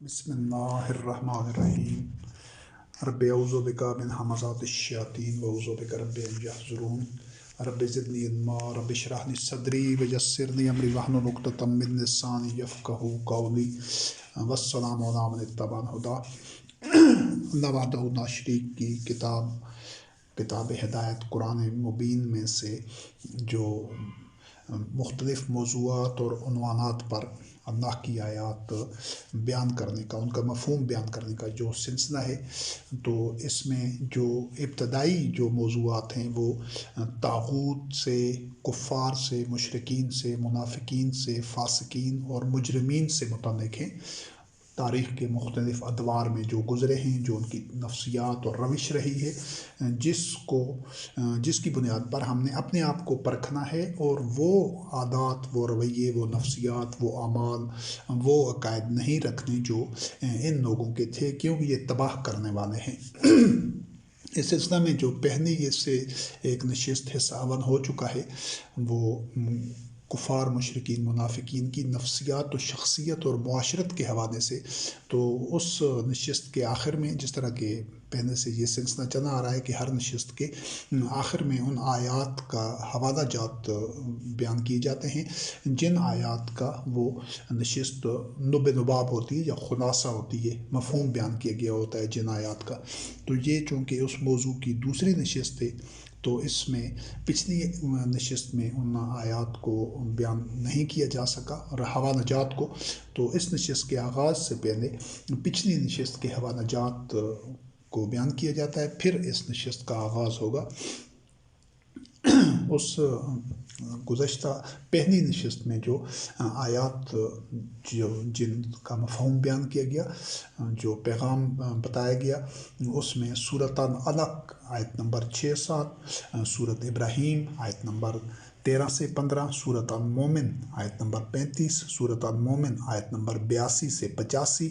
بسم اللہ الرحمن الرحیم رب اعوذ بک من همزات الشیاطین واعوذ بک رب ان یحضرون رب زدنی علما رب اشرح لی صدری ویسر لی امری واحلل عقدۃ من لسانی یفقہوا قولی والسلام علی من اتبع الہدی۔ اللہ وحدہ لا شریک کی کتاب ہدایت قرآن مبین میں سے جو مختلف موضوعات اور عنوانات پر اللہ کی آیات بیان کرنے کا، ان کا مفہوم بیان کرنے کا جو سلسلہ ہے، تو اس میں جو ابتدائی جو موضوعات ہیں وہ طاغوت سے، کفار سے، مشرکین سے، منافقین سے، فاسقین اور مجرمین سے متعلق ہیں۔ تاریخ کے مختلف ادوار میں جو گزرے ہیں، جو ان کی نفسیات اور روش رہی ہے، جس کی بنیاد پر ہم نے اپنے آپ کو پرکھنا ہے اور وہ عادات، وہ رویے، وہ نفسیات، وہ اعمال، وہ عقائد نہیں رکھنے جو ان لوگوں کے تھے، کیونکہ یہ تباہ کرنے والے ہیں۔ اس سلسلہ میں جو پہلی اس سے ایک نشست حصہ اول ہو چکا ہے، وہ کفار، مشرکین، منافقین کی نفسیات و شخصیت اور معاشرت کے حوالے سے۔ تو اس نشست کے آخر میں، جس طرح کہ پہلے سے یہ سلسلہ چلا آ رہا ہے کہ ہر نشست کے آخر میں ان آیات کا حوالہ جات بیان کیے جاتے ہیں جن آیات کا وہ نشست نب نباب ہوتی ہے یا خلاصہ ہوتی ہے، مفہوم بیان کیا گیا ہوتا ہے جن آیات کا۔ تو یہ چونکہ اس موضوع کی دوسری نشست ہے، تو اس میں پچھلی نشست میں ان آیات کو بیان نہیں کیا جا سکا اور حوالہ جات کو، تو اس نشست کے آغاز سے پہلے پچھلی نشست کے حوالہ جات کو بیان کیا جاتا ہے، پھر اس نشست کا آغاز ہوگا اس گزشتہ پہلی نشست میں جو آیات جن کا مفہوم بیان کیا گیا، جو پیغام بتایا گیا، اس میں سورۃ العلق آیت نمبر 6-7، سورۃ ابراہیم آیت نمبر 13 سے 15، سورۃ المومن آیت نمبر 35، سورۃ المومن آیت نمبر 82 سے 85،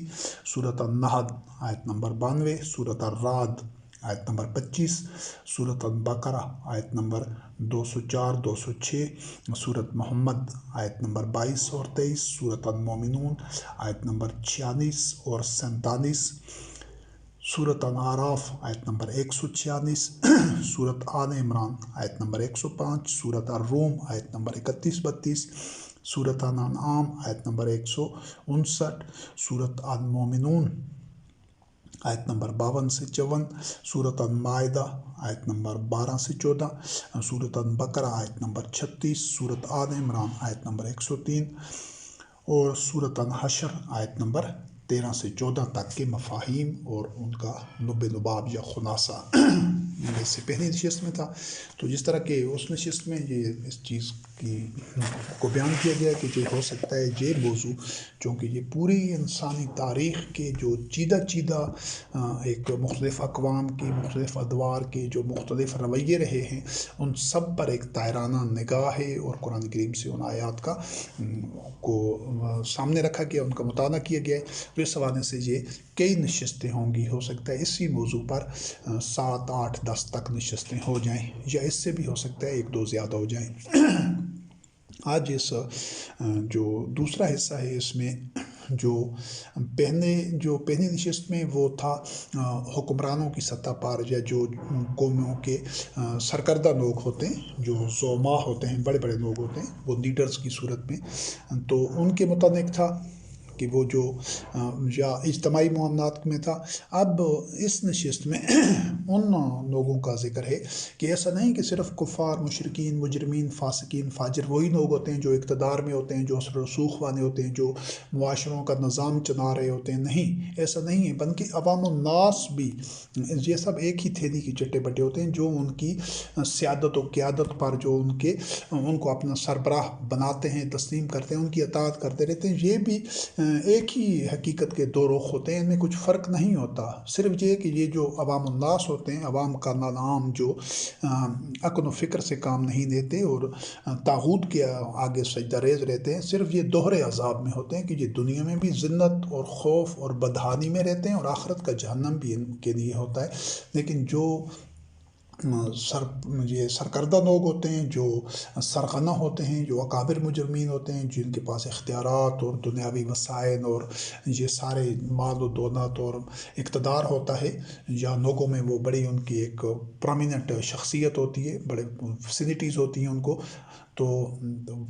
سورۃ النحل آیت نمبر 92، سورۃ الرعد آیت نمبر 25، سورۃ البقرہ آیت نمبر 204-206، سورۃ محمد آیت نمبر 22 اور 23، سورۃ المومنون آیت نمبر 46 اور 47، سورۃ الاعراف آیت نمبر 146، سورۃ آل عمران آیت نمبر 105، سورۃ الروم آیت نمبر 31-32، سورۃ الانعام آیت نمبر 159، سورۃ المومنون آیت نمبر 52 سے 54، سورۃ المائدہ آیت نمبر 12 سے 14، سورۃ البقرہ آیت نمبر 36، سورۃ آل عمران آیت نمبر 103 اور سورۃ الحشر آیت نمبر 13 سے 14 تک کے مفاہیم اور ان کا لب لباب یا خلاصہ اس سے پہلی نشست میں تھا۔ تو جس طرح کہ اس نشست میں یہ اس چیز کو بیان کیا گیا کہ جو ہو سکتا ہے یہ موضوع، چونکہ یہ پوری انسانی تاریخ کے جو چیدہ ایک مختلف اقوام کے، مختلف ادوار کے جو مختلف رویے رہے ہیں، ان سب پر ایک طائرانہ نگاہ ہے، اور قرآن کریم سے ان آیات کو سامنے رکھا گیا، ان کا مطالعہ کیا گیا ہے۔ تو اس حوالے سے یہ کئی نشستیں ہوں گی، ہو سکتا ہے اسی موضوع پر 7، 8، 10 تک نشستیں ہو جائیں، یا اس سے بھی ہو سکتا ہے 1، 2 زیادہ ہو جائیں۔ آج اس جو دوسرا حصہ ہے، اس میں جو پہلی نشست میں وہ تھا حکمرانوں کی سطح پر، یا جو قوموں کے سرکردہ لوگ ہوتے ہیں، جو زعماء ہوتے ہیں، بڑے بڑے لوگ ہوتے ہیں، وہ لیڈرز کی صورت میں، تو ان کے متعلق تھا کہ وہ جو یا اجتماعی معاملات میں تھا۔ اب اس نشست میں ان لوگوں کا ذکر ہے کہ ایسا نہیں کہ صرف کفار، مشرکین، مجرمین، فاسقین، فاجر وہی لوگ ہوتے ہیں جو اقتدار میں ہوتے ہیں، جو اثر و رسوخ والے ہوتے ہیں، جو معاشروں کا نظام چلا رہے ہوتے ہیں۔ نہیں، ایسا نہیں ہے، بلکہ عوام الناس بھی یہ سب ایک ہی تھیلی کی چٹے بٹے ہوتے ہیں، جو ان کی سیادت و قیادت پر، جو ان کو اپنا سربراہ بناتے ہیں، تسلیم کرتے ہیں، ان کی اطاعت کرتے رہتے ہیں۔ یہ بھی ایک ہی حقیقت کے دو رخ ہوتے ہیں، ان میں کچھ فرق نہیں ہوتا، صرف یہ کہ یہ جو عوام الناس ہوتے ہیں، عوام کا نظام جو عقل و فکر سے کام نہیں لیتے اور طاغوت کے آگے سجدہ ریز رہتے ہیں، صرف یہ دوہرے عذاب میں ہوتے ہیں کہ یہ دنیا میں بھی ذلت اور خوف اور بدحالی میں رہتے ہیں، اور آخرت کا جہنم بھی ان کے لیے ہوتا ہے۔ لیکن جو یہ سرکردہ لوگ ہوتے ہیں، جو سرغنہ ہوتے ہیں، جو اکابر مجرمین ہوتے ہیں، جن کے پاس اختیارات اور دنیاوی وسائل اور یہ سارے مال و دولت اور اقتدار ہوتا ہے، یا لوگوں میں وہ بڑی ان کی ایک پرومیننٹ شخصیت ہوتی ہے، بڑے فیسلٹیز ہوتی ہیں ان کو، تو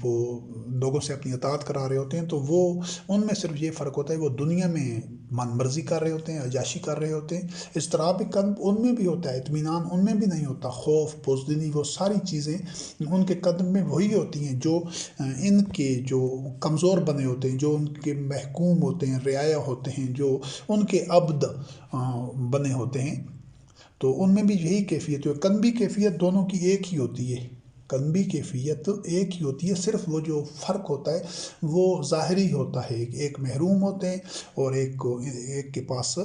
وہ لوگوں سے اپنی اطاعت کرا رہے ہوتے ہیں، تو وہ ان میں صرف یہ فرق ہوتا ہے، وہ دنیا میں من مرضی کر رہے ہوتے ہیں، عیاشی کر رہے ہوتے ہیں، اضطراب قلب ان میں بھی ہوتا ہے، اطمینان ان میں بھی نہیں ہوتا، خوف، بزدلی، وہ ساری چیزیں ان کے قلب میں وہی ہوتی ہیں جو ان کے جو کمزور بنے ہوتے ہیں، جو ان کے محکوم ہوتے ہیں، رعایا ہوتے ہیں، جو ان کے عبد بنے ہوتے ہیں، تو ان میں بھی یہی کیفیت ہے۔ قلبی کیفیت دونوں کی ایک ہی ہوتی ہے، قلبی کیفیت ایک ہی ہوتی ہے، صرف وہ جو فرق ہوتا ہے وہ ظاہری ہوتا ہے، ایک محروم ہوتے ہیں اور ایک کے پاس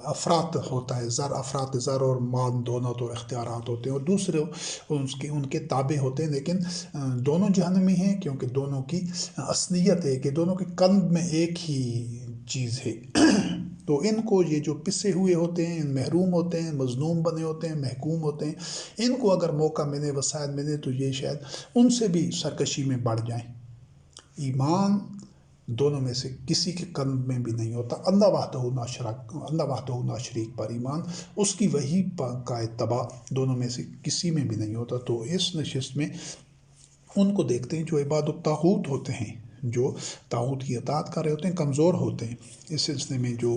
افراط ہوتا ہے، افراط زر اور مال دولت اور اختیارات ہوتے ہیں، اور دوسرے ان کے تابع ہوتے ہیں، لیکن دونوں جہنمی ہیں، کیونکہ دونوں کی اصلیت ہے کہ دونوں کے قلب میں ایک ہی چیز ہے۔ تو ان کو یہ جو پسے ہوئے ہوتے ہیں، محروم ہوتے ہیں، مظلوم بنے ہوتے ہیں، محکوم ہوتے ہیں، ان کو اگر موقع ملے، وسائل ملے، تو یہ شاید ان سے بھی سرکشی میں بڑھ جائیں۔ ایمان دونوں میں سے کسی کے قلب میں بھی نہیں ہوتا، اللہ وحدہ لا شریک پر ایمان، اس کی وحی کا اتباع دونوں میں سے کسی میں بھی نہیں ہوتا۔ تو اس نشست میں ان کو دیکھتے ہیں جو عباد الطاغوت ہوتے ہیں، جو طاغوت کی اطاعت کر رہے ہوتے ہیں، کمزور ہوتے ہیں۔ اس سلسلے میں جو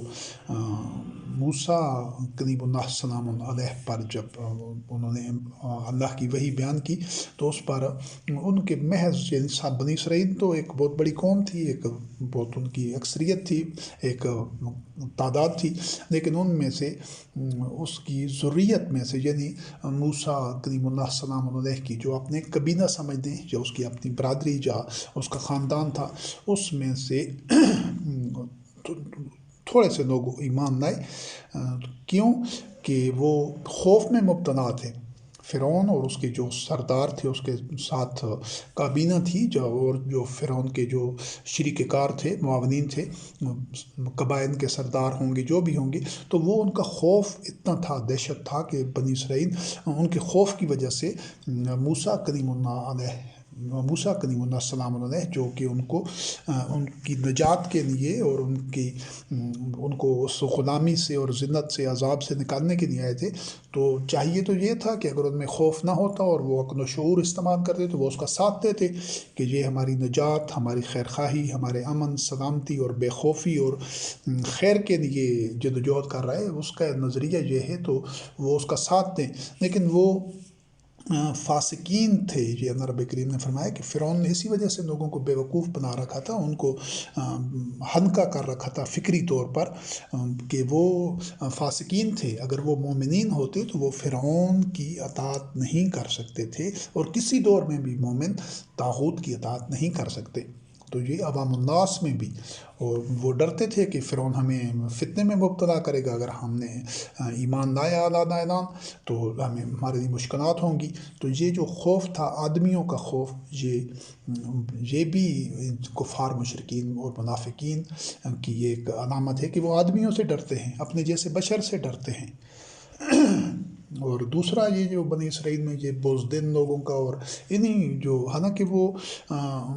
موسیٰ کلیم اللہ سلام علیہ پر جب انہوں نے اللہ کی وحی بیان کی، تو اس پر ان کے محض بنی اسرائیل تو ایک بہت بڑی قوم تھی، ایک بہت ان کی اکثریت تھی، ایک تعداد تھی، لیکن ان میں سے اس کی ذریت میں سے، یعنی موسیٰ کلیم اللہ سلام علیہ کی جو اپنے قبیلہ سمجھتے ہیں، جو اس کی اپنی برادری، جو اس کا خاندان تھا، اس میں سے تھوڑے سے لوگ ایمان لائے۔ کیوں کہ وہ خوف میں مبتلا تھے۔ فرعون اور اس کے جو سردار تھے، اس کے ساتھ کابینہ تھی، اور جو فرعون کے جو شریک کار تھے، معاونین تھے، قبائل کے سردار ہوں گے، جو بھی ہوں گے، تو وہ ان کا خوف اتنا تھا، دہشت تھا کہ بنی اسرائیل ان کے خوف کی وجہ سے موسیٰ کلیم اللہ السلام علیہ، جو کہ ان کو ان کی نجات کے لیے اور ان کو اس غلامی سے اور ذلت سے، عذاب سے نکالنے کے لیے آئے تھے، تو چاہیے تو یہ تھا کہ اگر ان میں خوف نہ ہوتا اور وہ عقل و شعور استعمال کرتے تو وہ اس کا ساتھ دیتے کہ یہ ہماری نجات، ہماری خیر خواہی، ہمارے امن، سلامتی اور بے خوفی اور خیر کے لیے جدوجہد کر رہا ہے، اس کا نظریہ یہ ہے، تو وہ اس کا ساتھ دیں۔ لیکن وہ فاسقین تھے، یہ اللہ رب کریم نے فرمایا کہ فرعون نے اسی وجہ سے لوگوں کو بیوقوف بنا رکھا تھا، ان کو ہنکا کر رکھا تھا فکری طور پر، کہ وہ فاسقین تھے۔ اگر وہ مومنین ہوتے تو وہ فرعون کی اطاعت نہیں کر سکتے تھے، اور کسی دور میں بھی مومن طاغوت کی اطاعت نہیں کر سکتے۔ تو یہ عوام الناس میں بھی، اور وہ ڈرتے تھے کہ فرعون ہمیں فتنے میں مبتلا کرے گا، اگر ہم نے ایمان لایا اعلان تو ہمارے لیے مشکلات ہوں گی۔ تو یہ جو خوف تھا آدمیوں کا خوف، یہ بھی کفار، مشرکین اور منافقین کی ایک علامت ہے کہ وہ آدمیوں سے ڈرتے ہیں، اپنے جیسے بشر سے ڈرتے ہیں۔ اور دوسرا یہ جو بنی اسرائیل میں یہ بزدل لوگوں کا، اور انہیں جو حالانکہ وہ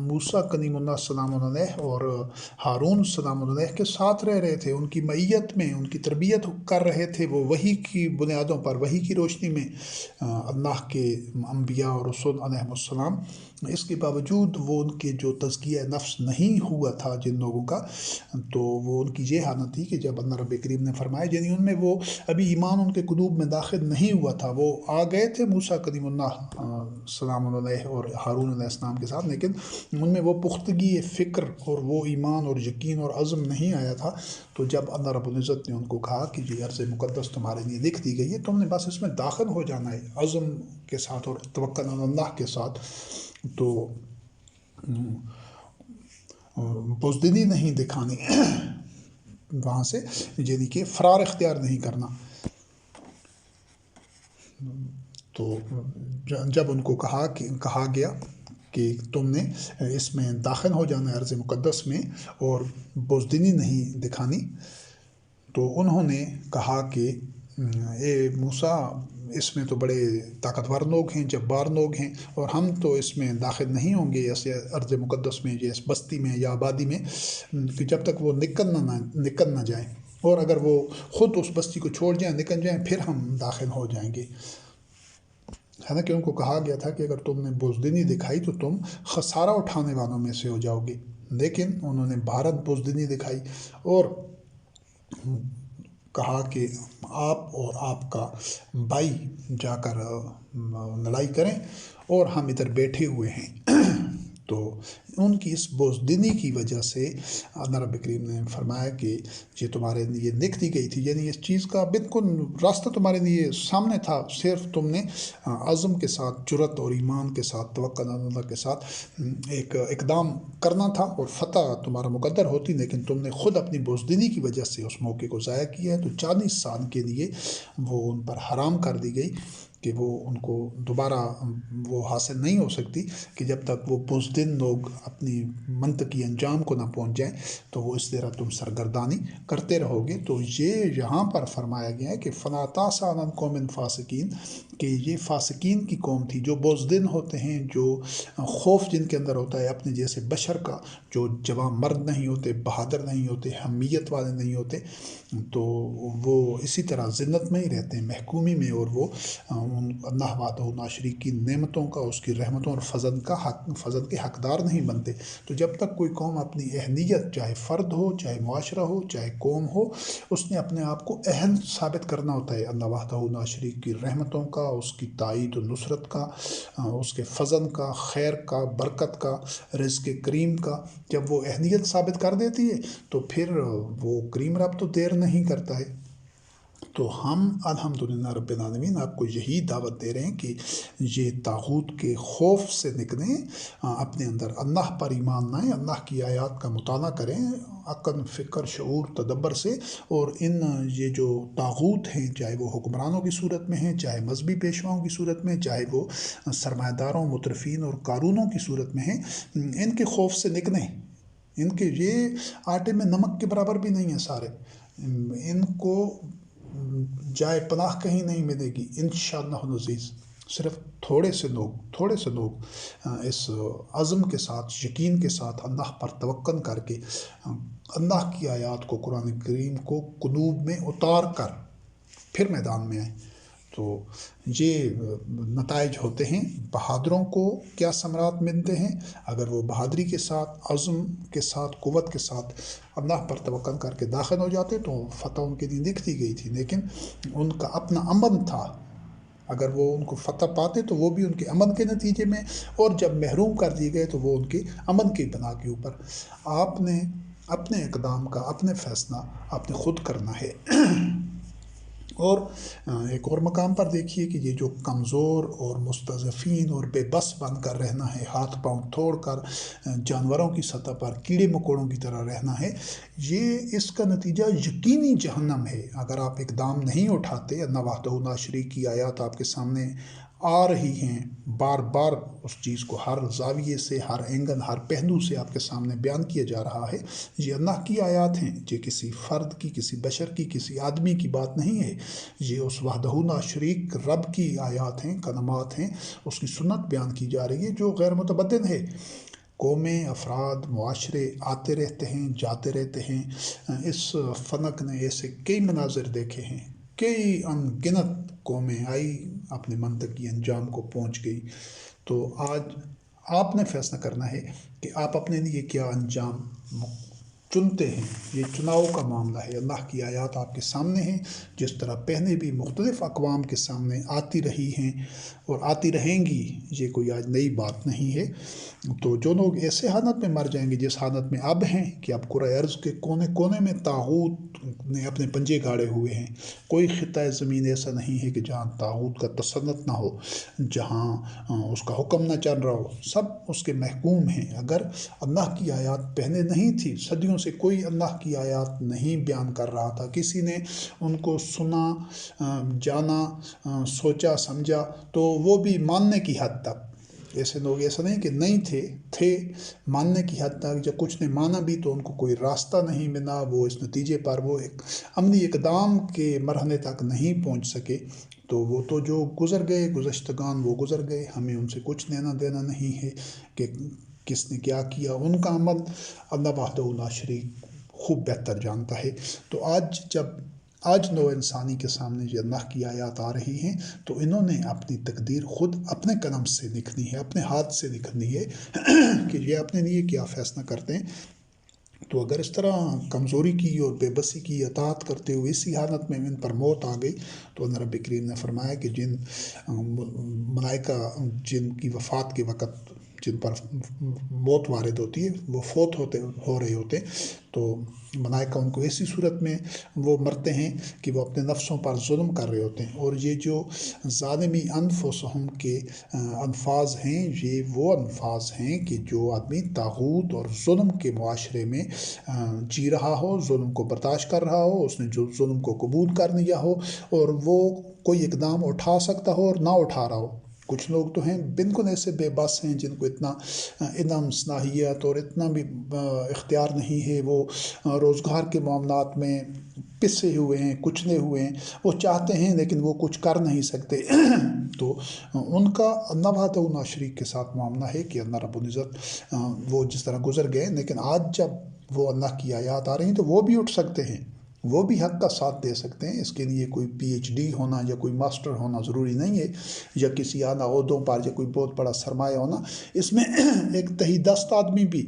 موسیٰ کلیم اللہ السلام علیہ اور ہارون السلام علیہ کے ساتھ رہ رہے تھے، ان کی معیت میں ان کی تربیت کر رہے تھے، وہ وحی کی بنیادوں پر، وحی کی روشنی میں اللہ کے انبیاء اور رسول علیہ السلام، اس کے باوجود وہ ان کے جو تزکیہ نفس نہیں ہوا تھا جن لوگوں کا، تو وہ ان کی یہ حالت تھی کہ جب اللہ رب کریم نے فرمایا، یعنی ان میں وہ ابھی ایمان ان کے قلوب میں داخل نہیں ہوا تھا، وہ آ گئے تھے موسیٰ کلیم اللہ السلام علیہ اور ہارون علیہ السلام کے ساتھ، لیکن ان میں وہ پختگی فکر اور وہ ایمان اور یقین اور عزم نہیں آیا تھا۔ تو جب اللہ رب العزت نے ان کو کہا کہ یہ ارض مقدس تمہارے لیے لکھ دی گئی ہے، تم نے بس اس میں داخل ہو جانا ہے عزم کے ساتھ اور توکل علی اللہ کے ساتھ، تو بزدلی نہیں دکھانی وہاں سے، یعنی کہ فرار اختیار نہیں کرنا۔ تو جب ان کو کہا گیا کہ تم نے اس میں داخل ہو جانا ہے ارض مقدس میں اور بزدلی نہیں دکھانی، تو انہوں نے کہا کہ اے موسیٰ اس میں تو بڑے طاقتور لوگ ہیں، جبار لوگ ہیں، اور ہم تو اس میں داخل نہیں ہوں گے ایسے ارض مقدس میں، اس بستی میں یا آبادی میں، کہ جب تک وہ نکل نہ جائیں، اور اگر وہ خود اس بستی کو چھوڑ جائیں، نکل جائیں، پھر ہم داخل ہو جائیں گے۔ حالانکہ ان کو کہا گیا تھا کہ اگر تم نے بزدلی دکھائی تو تم خسارہ اٹھانے والوں میں سے ہو جاؤ گے، لیکن انہوں نے بھارت بزدلی دکھائی اور کہا کہ آپ اور آپ کا بھائی جا کر لڑائی کریں اور ہم ادھر بیٹھے ہوئے ہیں۔ تو ان کی اس بزدلی کی وجہ سے اللہ رب کریم نے فرمایا کہ یہ تمہارے لیے لکھ دی گئی تھی، یعنی اس چیز کا بالکل راستہ تمہارے لیے سامنے تھا، صرف تم نے عزم کے ساتھ، جرت اور ایمان کے ساتھ، توکل اللہ کے ساتھ ایک اقدام کرنا تھا اور فتح تمہارا مقدر ہوتی، لیکن تم نے خود اپنی بزدلی کی وجہ سے اس موقع کو ضائع کیا ہے۔ تو 40 سال کے لیے وہ ان پر حرام کر دی گئی کہ وہ ان کو دوبارہ وہ حاصل نہیں ہو سکتی، کہ جب تک وہ بزدل لوگ اپنی منطقی انجام کو نہ پہنچ جائیں تو وہ اس طرح تم سرگردانی کرتے رہو گے۔ تو یہ یہاں پر فرمایا گیا ہے کہ فَلَا تَأْسَ عَلَى الْقَوْمِ الْفَاسِقِينَ، کہ یہ فاسقین کی قوم تھی، جو بزدل ہوتے ہیں، جو خوف جن کے اندر ہوتا ہے اپنے جیسے بشر کا، جو جوان مرد نہیں ہوتے، بہادر نہیں ہوتے، حمیت والے نہیں ہوتے، تو وہ اسی طرح ذلت میں ہی رہتے ہیں، محکومی میں، اور وہ اللہ وحدہ لا شریک کی نعمتوں کا، اس کی رحمتوں اور فضل کے حقدار نہیں بنتے۔ تو جب تک کوئی قوم اپنی اہلیت، چاہے فرد ہو، چاہے معاشرہ ہو، چاہے قوم ہو، اس نے اپنے آپ کو اہل ثابت کرنا ہوتا ہے اللہ وحدہ لا شریک کی رحمتوں کا، اس کی تائید و نصرت کا، اس کے فضل کا، خیر کا، برکت کا، رزق کریم کا۔ جب وہ اہلیت ثابت کر دیتی ہے تو پھر وہ کریم رب تو دیر نہیں کرتا ہے۔ تو ہم الحمدللہ رب العالمین آپ کو یہی دعوت دے رہے ہیں کہ یہ طاغوت کے خوف سے نکلیں، اپنے اندر اللہ پر ایمان لائیں، اللہ کی آیات کا مطالعہ کریں عقل، فکر، شعور، تدبر سے، اور یہ جو طاغوت ہیں، چاہے وہ حکمرانوں کی صورت میں ہیں، چاہے مذہبی پیشواؤں کی صورت میں، چاہے وہ سرمایہ داروں، مترفین اور قارونوں کی صورت میں ہیں، ان کے خوف سے نکلیں۔ ان کے یہ آٹے میں نمک کے برابر بھی نہیں ہیں سارے، ان کو جائے پناہ کہیں نہیں ملے گی انشاءاللہ العزیز۔ صرف تھوڑے سے لوگ اس عزم کے ساتھ، یقین کے ساتھ، اللہ پر توکل کر کے اللہ کی آیات کو، قرآن کریم کو قلوب میں اتار کر پھر میدان میں آئیں، تو یہ نتائج ہوتے ہیں۔ بہادروں کو کیا ثمرات ملتے ہیں؟ اگر وہ بہادری کے ساتھ، عزم کے ساتھ، قوت کے ساتھ اللہ پر توکل کر کے داخل ہو جاتے تو فتح ان کے لیے لکھ دی گئی تھی، لیکن ان کا اپنا عمل تھا۔ اگر وہ ان کو فتح پاتے تو وہ بھی ان کے عمل کے نتیجے میں، اور جب محروم کر دیے گئے تو وہ ان کے عمل کی بنا کے اوپر۔ آپ نے اپنے اقدام کا، اپنے فیصلہ آپ نے خود کرنا ہے۔ اور ایک اور مقام پر دیکھیے کہ یہ جو کمزور اور مستضعفین اور بے بس بن کر رہنا ہے، ہاتھ پاؤں توڑ کر جانوروں کی سطح پر کیڑے مکوڑوں کی طرح رہنا ہے، یہ اس کا نتیجہ یقینی جہنم ہے۔ اگر آپ اقدام نہیں اٹھاتے، اللہ وحدہ لا شریک کی آیات آپ کے سامنے آ رہی ہیں، بار بار اس چیز کو ہر زاویے سے، ہر اینگل، ہر پہلو سے آپ کے سامنے بیان کیا جا رہا ہے۔ یہ اللہ کی آیات ہیں، یہ کسی فرد کی، کسی بشر کی، کسی آدمی کی بات نہیں ہے، یہ اس وحدہ لا شریک رب کی آیات ہیں، کلمات ہیں، اس کی سنت بیان کی جا رہی ہے جو غیر متبدل ہے۔ قومیں، افراد، معاشرے آتے رہتے ہیں، جاتے رہتے ہیں۔ اس فلک نے ایسے کئی مناظر دیکھے ہیں، کئی ان گنت قومیں آئی، اپنے منطقی انجام کو پہنچ گئی۔ تو آج آپ نے فیصلہ کرنا ہے کہ آپ اپنے لیے کیا انجام چنتے ہیں۔ یہ چناؤ کا معاملہ ہے۔ اللہ کی آیات آپ کے سامنے ہیں، جس طرح پہلے بھی مختلف اقوام کے سامنے آتی رہی ہیں اور آتی رہیں گی، یہ کوئی آج نئی بات نہیں ہے۔ تو جو لوگ ایسے حالت میں مر جائیں گے جس حالت میں اب ہیں، کہ اب کرۂ ارض کے کونے کونے میں طاغوت نے اپنے پنجے گاڑے ہوئے ہیں، کوئی خطہ زمین ایسا نہیں ہے کہ جہاں طاغوت کا تسلط نہ ہو، جہاں اس کا حکم نہ چل رہا ہو، سب اس کے محکوم ہیں۔ اگر اللہ کی آیات پہلے نہیں تھی، صدیوں سے کوئی اللہ کی آیات نہیں بیان کر رہا تھا، کسی نے ان کو سنا، جانا، سوچا، سمجھا، تو وہ بھی ماننے کی حد تک، ایسے لوگ ایسا نہیں کہ نہیں تھے ماننے کی حد تک، جب کچھ نے مانا بھی تو ان کو کوئی راستہ نہیں ملا، وہ اس نتیجے پر وہ ایک عملی اقدام کے مرحلے تک نہیں پہنچ سکے، تو وہ تو جو گزر گئے گزشتگان وہ گزر گئے، ہمیں ان سے کچھ لینا دینا نہیں ہے کہ کس نے کیا کیا، ان کا عمل اللہ وحدہ لا شریک خوب بہتر جانتا ہے۔ تو آج نو انسانی کے سامنے جو اللہ کی آیات آ رہی ہیں تو انہوں نے اپنی تقدیر خود اپنے قلم سے لکھنی ہے، اپنے ہاتھ سے لکھنی ہے کہ یہ اپنے لیے کیا فیصلہ کرتے ہیں۔ تو اگر اس طرح کمزوری کی اور بے بسی کی اطاعت کرتے ہوئے اسی حالت میں ان پر موت آ گئی، تو اللہ رب کریم نے فرمایا کہ جن ملائکہ جن کی وفات کے وقت جن پر موت وارد ہوتی ہے وہ فوت ہو رہے ہوتے، تو ملائکہ ان کو ایسی صورت میں وہ مرتے ہیں کہ وہ اپنے نفسوں پر ظلم کر رہے ہوتے ہیں۔ اور یہ جو ظالمی انفسہم کے الفاظ ہیں، یہ وہ الفاظ ہیں کہ جو آدمی طاغوت اور ظلم کے معاشرے میں جی رہا ہو، ظلم کو برداشت کر رہا ہو، اس نے جو ظلم کو قبول کر لیا ہو اور وہ کوئی اقدام اٹھا سکتا ہو اور نہ اٹھا رہا ہو۔ کچھ لوگ تو ہیں بالکل ایسے بے بس ہیں جن کو اتنا علم صلاحیت اور اتنا بھی اختیار نہیں ہے، وہ روزگار کے معاملات میں پسے ہوئے ہیں، کچلے ہوئے ہیں، وہ چاہتے ہیں لیکن وہ کچھ کر نہیں سکتے۔ تو ان کا اللہ وحدہ لا شریک کے ساتھ معاملہ ہے کہ اللہ رب العزت وہ جس طرح گزر گئے، لیکن آج جب وہ اللہ کی آیات آ رہی ہیں تو وہ بھی اٹھ سکتے ہیں، وہ بھی حق کا ساتھ دے سکتے ہیں۔ اس کے لیے کوئی PhD ہونا یا کوئی ماسٹر ہونا ضروری نہیں ہے، یا کسی اعلیٰ عہدوں پر یا کوئی بہت بڑا سرمایہ ہونا۔ اس میں ایک تہی دست آدمی بھی،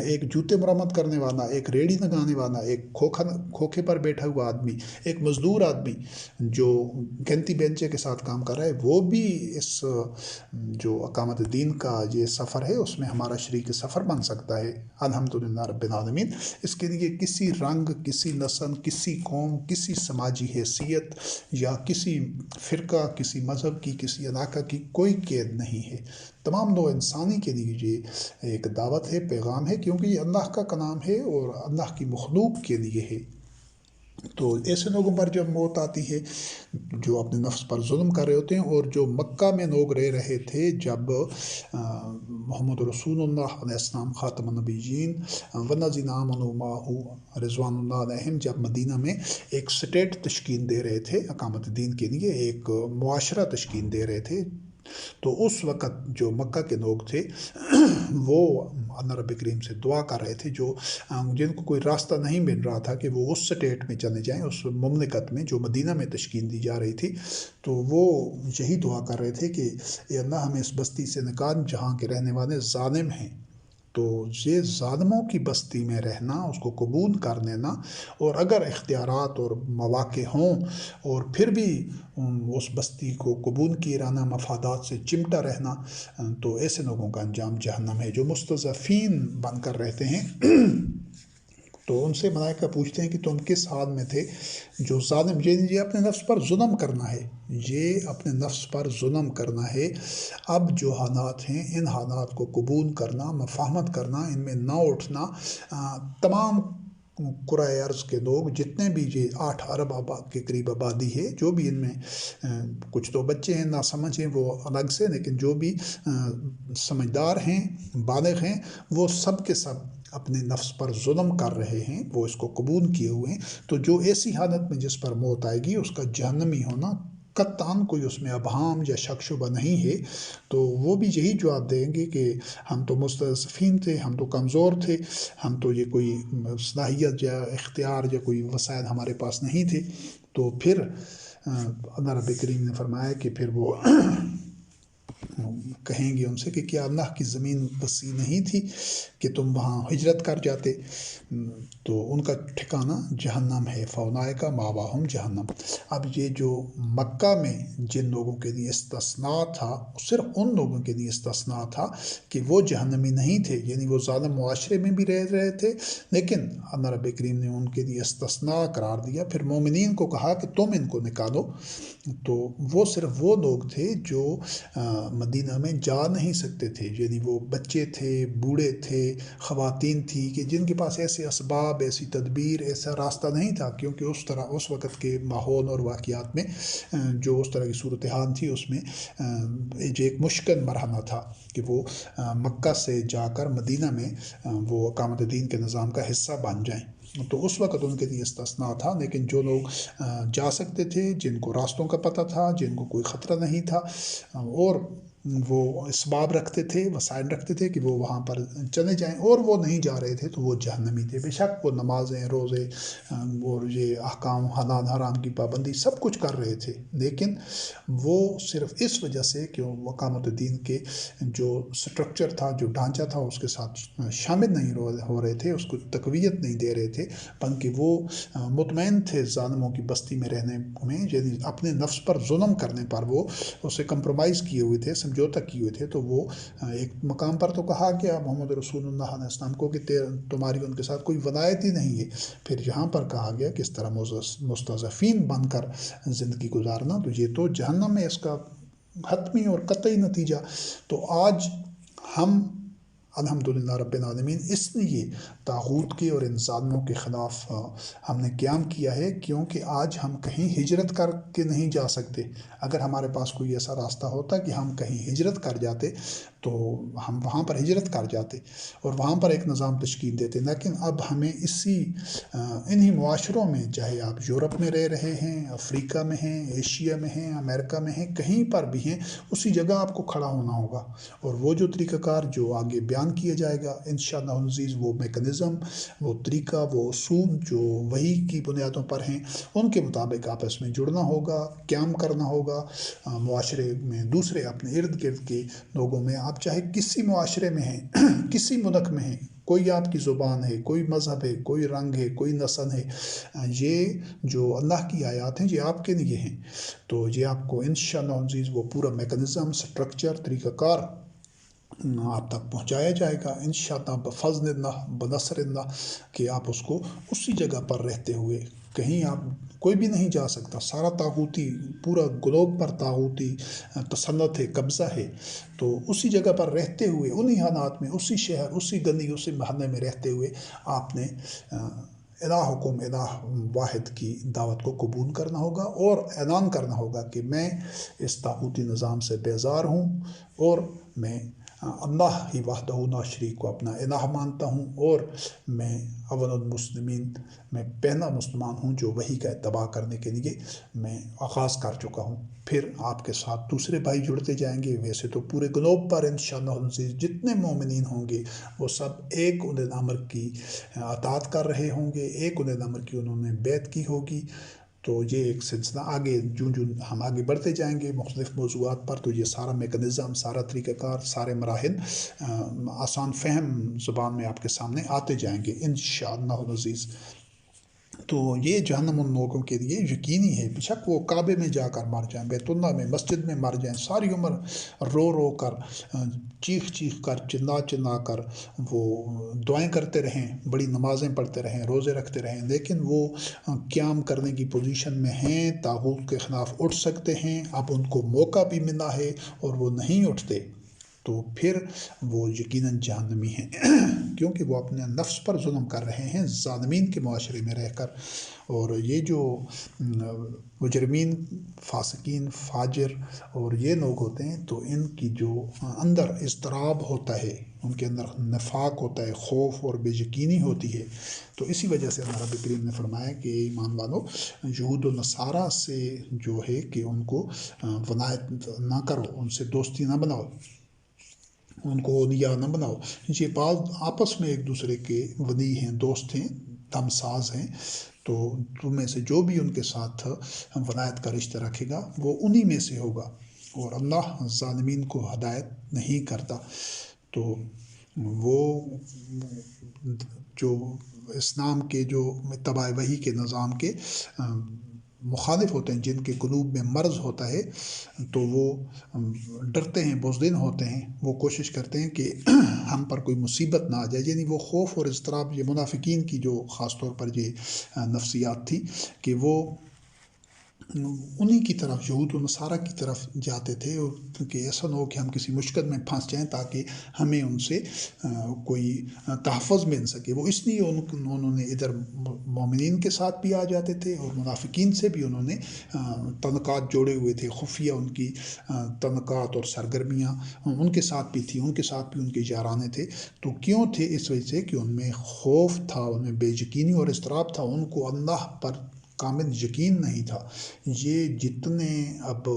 ایک جوتے مرمت کرنے والا، ایک ریڑھی لگانے والا، ایک کھوکھے پر بیٹھا ہوا آدمی، ایک مزدور آدمی جو گنتی بینچے کے ساتھ کام کر رہا ہے، وہ بھی اس جو اقامت دین کا یہ سفر ہے اس میں ہمارا شریک سفر بن سکتا ہے، الحمدللہ رب العالمین۔ اس کے لیے کسی رنگ، کسی نسل، کسی قوم، کسی سماجی حیثیت یا کسی فرقہ، کسی مذہب کی، کسی علاقہ کی کوئی قید نہیں ہے۔ تمام نوع انسانی کے لیے یہ ایک دعوت ہے، پیغام ہے، کیونکہ یہ اللہ کا کلام ہے اور اللہ کی مخلوق کے لیے ہے۔ تو ایسے لوگوں پر جب موت آتی ہے جو اپنے نفس پر ظلم کر رہے ہوتے ہیں، اور جو مکہ میں لوگ رہ رہے تھے جب محمد رسول اللہ علیہ السلام خاتم النبیین والذین آمنوا معہ رضوان اللہ علیہم جب مدینہ میں ایک سٹیٹ تشکیل دے رہے تھے اقامت دین کے لیے، ایک معاشرہ تشکیل دے رہے تھے، تو اس وقت جو مکہ کے لوگ تھے وہ اللہ رب کریم سے دعا کر رہے تھے، جن کو کوئی راستہ نہیں مل رہا تھا کہ وہ اس سٹیٹ میں چلے جائیں، اس مملکت میں جو مدینہ میں تشکیل دی جا رہی تھی، تو وہ یہی دعا کر رہے تھے کہ اے اللہ ہمیں اس بستی سے نکال جہاں کے رہنے والے ظالم ہیں۔ تو یہ ظالموں کی بستی میں رہنا، اس کو قبول کر لینا، اور اگر اختیارات اور مواقع ہوں اور پھر بھی اس بستی کو قبول کیے رہنا، مفادات سے چمٹا رہنا، تو ایسے لوگوں کا انجام جہنم ہے جو مستضعفین بن کر رہتے ہیں۔ تو ان سے ملائکہ پوچھتے ہیں کہ تم کس حال میں تھے جو ظالم، یہ اپنے نفس پر ظلم کرنا ہے، یہ اپنے نفس پر ظلم کرنا ہے۔ اب جو حالات ہیں ان حالات کو قبول کرنا، مفاہمت کرنا، ان میں نہ اٹھنا، تمام قرۂ ارض کے لوگ جتنے بھی یہ 8 ارب کے قریب آبادی ہے، جو بھی ان میں کچھ تو بچے ہیں، ناسمجھ ہیں، وہ الگ سے، لیکن جو بھی سمجھدار ہیں، بالغ ہیں، وہ سب کے سب اپنے نفس پر ظلم کر رہے ہیں، وہ اس کو قبول کیے ہوئے ہیں۔ تو جو ایسی حالت میں جس پر موت آئے گی اس کا جہنمی ہونا قطعاً کوئی اس میں ابہام یا شک شبہ نہیں ہے۔ تو وہ بھی یہی جواب دیں گے کہ ہم تو مستضعفین تھے، ہم تو کمزور تھے، ہم تو یہ کوئی صلاحیت یا اختیار یا کوئی وسائل ہمارے پاس نہیں تھے۔ تو پھر اللہ رب کریم نے فرمایا کہ پھر وہ کہیں گے ان سے کہ کیا اللہ کی زمین وسیع نہیں تھی کہ تم وہاں ہجرت کر جاتے؟ تو ان کا ٹھکانہ جہنم ہے، فاولئک مأواہم جہنم۔ اب یہ جو مکہ میں جن لوگوں کے لیے استثناء تھا، صرف ان لوگوں کے لیے استثناء تھا کہ وہ جہنمی نہیں تھے، یعنی وہ ظالم معاشرے میں بھی رہ رہے تھے، لیکن اللہ رب کریم نے ان کے لیے استثناء قرار دیا۔ پھر مومنین کو کہا کہ تم ان کو نکالو، تو وہ صرف وہ لوگ تھے جو مدینہ میں جا نہیں سکتے تھے، یعنی وہ بچے تھے، بوڑھے تھے، خواتین تھی کہ جن کے پاس ایسے اسباب، ایسی تدبیر، ایسا راستہ نہیں تھا، کیونکہ اس وقت کے ماحول اور واقعات میں جو اس طرح کی صورتحال تھی، اس میں ایک مشکل مرحلہ تھا کہ وہ مکہ سے جا کر مدینہ میں وہ اقامت دین کے نظام کا حصہ بن جائیں۔ تو اس وقت ان کے لیے استثناء تھا، لیکن جو لوگ جا سکتے تھے، جن کو راستوں کا پتہ تھا، جن کو کوئی خطرہ نہیں تھا، اور وہ اسباب رکھتے تھے، وسائل رکھتے تھے کہ وہ وہاں پر چلے جائیں، اور وہ نہیں جا رہے تھے تو وہ جہنمی تھے۔ بے شک وہ نمازیں، روزے اور یہ احکام حلال حرام کی پابندی سب کچھ کر رہے تھے، لیکن وہ صرف اس وجہ سے کہ وہ اقامت الدین کے جو سٹرکچر تھا، جو ڈھانچہ تھا، اس کے ساتھ شامل نہیں ہو رہے تھے، اس کو تقویت نہیں دے رہے تھے، بلکہ وہ مطمئن تھے ظالموں کی بستی میں رہنے میں، یعنی اپنے نفس پر ظلم کرنے پر وہ اسے کمپرومائز کیے ہوئے تھے، سمجھوتا کیے ہوئے تھے۔ تو وہ ایک مقام پر تو کہا گیا محمد رسول اللہ علیہ السلام کو کہ تمہاری ان کے ساتھ کوئی ولایت ہی نہیں ہے، پھر یہاں پر کہا گیا کہ اس طرح مستضعفین بن کر زندگی گزارنا، تو یہ تو جہنم میں اس کا حتمی اور قطعی نتیجہ۔ تو آج ہم الحمدللہ رب العالمین اس لیے طاغوت کے اور ان ظالموں کے خلاف ہم نے قیام کیا ہے، کیونکہ آج ہم کہیں ہجرت کر کے نہیں جا سکتے۔ اگر ہمارے پاس کوئی ایسا راستہ ہوتا کہ ہم کہیں ہجرت کر جاتے تو ہم وہاں پر ہجرت کر جاتے اور وہاں پر ایک نظام تشکیل دیتے، لیکن اب ہمیں انہی معاشروں میں، چاہے آپ یورپ میں رہ رہے ہیں، افریقہ میں ہیں، ایشیا میں ہیں، امریکہ میں ہیں، کہیں پر بھی ہیں، اسی جگہ آپ کو کھڑا ہونا ہوگا، اور وہ جو طریقہ کار جو آگے بیان کیا جائے گا انشاءاللہ العزیز، وہ میکنزم، وہ طریقہ، وہ اصول جو وحی کی بنیادوں پر ہیں، ان کے مطابق آپس میں جڑنا ہوگا، قیام کرنا ہوگا، معاشرے میں دوسرے اپنے ارد گرد کے لوگوں میں، آپ چاہے کسی معاشرے میں ہیں، کسی ملک میں ہیں، کوئی آپ کی زبان ہے، کوئی مذہب ہے، کوئی رنگ ہے، کوئی نسل ہے، یہ جو اللہ کی آیات ہیں یہ آپ کے لیے ہیں، تو یہ آپ کو انشاءاللہ العزیز وہ پورا میکنزم، سٹرکچر، طریقہ کار آپ تک پہنچایا جائے گا انشاءاللہ بفضل اللہ، بنصر اللہ، کہ آپ اس کو اسی جگہ پر رہتے ہوئے، کہیں آپ کوئی بھی نہیں جا سکتا، سارا طاغوتی، پورا گلوب پر طاغوتی تسلط ہے، قبضہ ہے، تو اسی جگہ پر رہتے ہوئے، انہی حالات میں، اسی شہر، اسی گلی، اسی محلے میں رہتے ہوئے آپ نے الہکم، الہ واحد کی دعوت کو قبول کرنا ہوگا، اور اعلان کرنا ہوگا کہ میں اس طاغوتی نظام سے بیزار ہوں، اور میں اللہ ہی وحدہ لا شریک کو اپنا الہ مانتا ہوں، اور میں اول المسلمین، میں پہلا مسلمان ہوں جو وحی کا اتباع کرنے کے لیے میں آغاز کر چکا ہوں۔ پھر آپ کے ساتھ دوسرے بھائی جڑتے جائیں گے، ویسے تو پورے گلوب پر انشاءاللہ جتنے مومنین ہوں گے وہ سب ایک اولی الامر کی اطاعت کر رہے ہوں گے، ایک اولی الامر کی انہوں نے بیعت کی ہوگی۔ تو یہ ایک سلسلہ آگے جو ہم آگے بڑھتے جائیں گے مختلف موضوعات پر، تو یہ سارا میکنزم، سارا طریقہ کار، سارے مراحل آسان فہم زبان میں آپ کے سامنے آتے جائیں گے انشاءاللہ العزیز۔ تو یہ جہنم ان لوگوں کے لیے یقینی ہے، بے شک وہ کعبے میں جا کر مر جائیں، بیت اللہ میں، مسجد میں مر جائیں، ساری عمر رو رو کر، چیخ چیخ کر، چلا چلا کر وہ دعائیں کرتے رہیں، بڑی نمازیں پڑھتے رہیں، روزے رکھتے رہیں، لیکن وہ قیام کرنے کی پوزیشن میں ہیں، طاغوت کے خلاف اٹھ سکتے ہیں، اب ان کو موقع بھی ملا ہے اور وہ نہیں اٹھتے، تو پھر وہ یقیناً جہنمی ہیں، کیونکہ وہ اپنے نفس پر ظلم کر رہے ہیں ظالمین کے معاشرے میں رہ کر۔ اور یہ جو مجرمین، فاسقین، فاجر اور یہ لوگ ہوتے ہیں، تو ان کی جو اندر اضطراب ہوتا ہے، ان کے اندر نفاق ہوتا ہے، خوف اور بے یقینی ہوتی ہے، تو اسی وجہ سے اللہ رب کریم نے فرمایا کہ ایمان والو، یہود و نصارہ سے جو ہے کہ ان کو ولایت نہ کرو، ان سے دوستی نہ بناؤ، ان کو اولیاء نہ بناؤ، یہ بعض آپس میں ایک دوسرے کے ولی ہیں، دوست ہیں، دم ساز ہیں، تو تم میں سے جو بھی ان کے ساتھ ولایت کا رشتہ رکھے گا وہ انہی میں سے ہوگا، اور اللہ ظالمین کو ہدایت نہیں کرتا۔ تو وہ جو اسلام کے، جو اتباع وحی کے نظام کے مخالف ہوتے ہیں، جن کے قلوب میں مرض ہوتا ہے، تو وہ ڈرتے ہیں، بزدل ہوتے ہیں، وہ کوشش کرتے ہیں کہ ہم پر کوئی مصیبت نہ آ جائے، یعنی وہ خوف اور اضطراب، یہ منافقین کی جو خاص طور پر یہ نفسیات تھی کہ وہ انہی کی طرف یہود و نصارہ کی طرف جاتے تھے، اور کہ ایسا نہ ہو کہ ہم کسی مشکل میں پھنس جائیں تاکہ ہمیں ان سے کوئی تحفظ مل سکے۔ وہ اس لیے انہوں نے ادھر مومنین کے ساتھ بھی آ جاتے تھے، اور منافقین سے بھی انہوں نے تعلقات جوڑے ہوئے تھے، خفیہ ان کی تعلقات اور سرگرمیاں ان کے ساتھ بھی تھیں، ان کے ساتھ بھی ان کے یارانے تھے۔ تو کیوں تھے؟ اس وجہ سے کہ ان میں خوف تھا، ان میں بے یقینی اور اضطراب تھا، ان کو اللہ پر کامل یقین نہیں تھا۔ یہ جتنے اب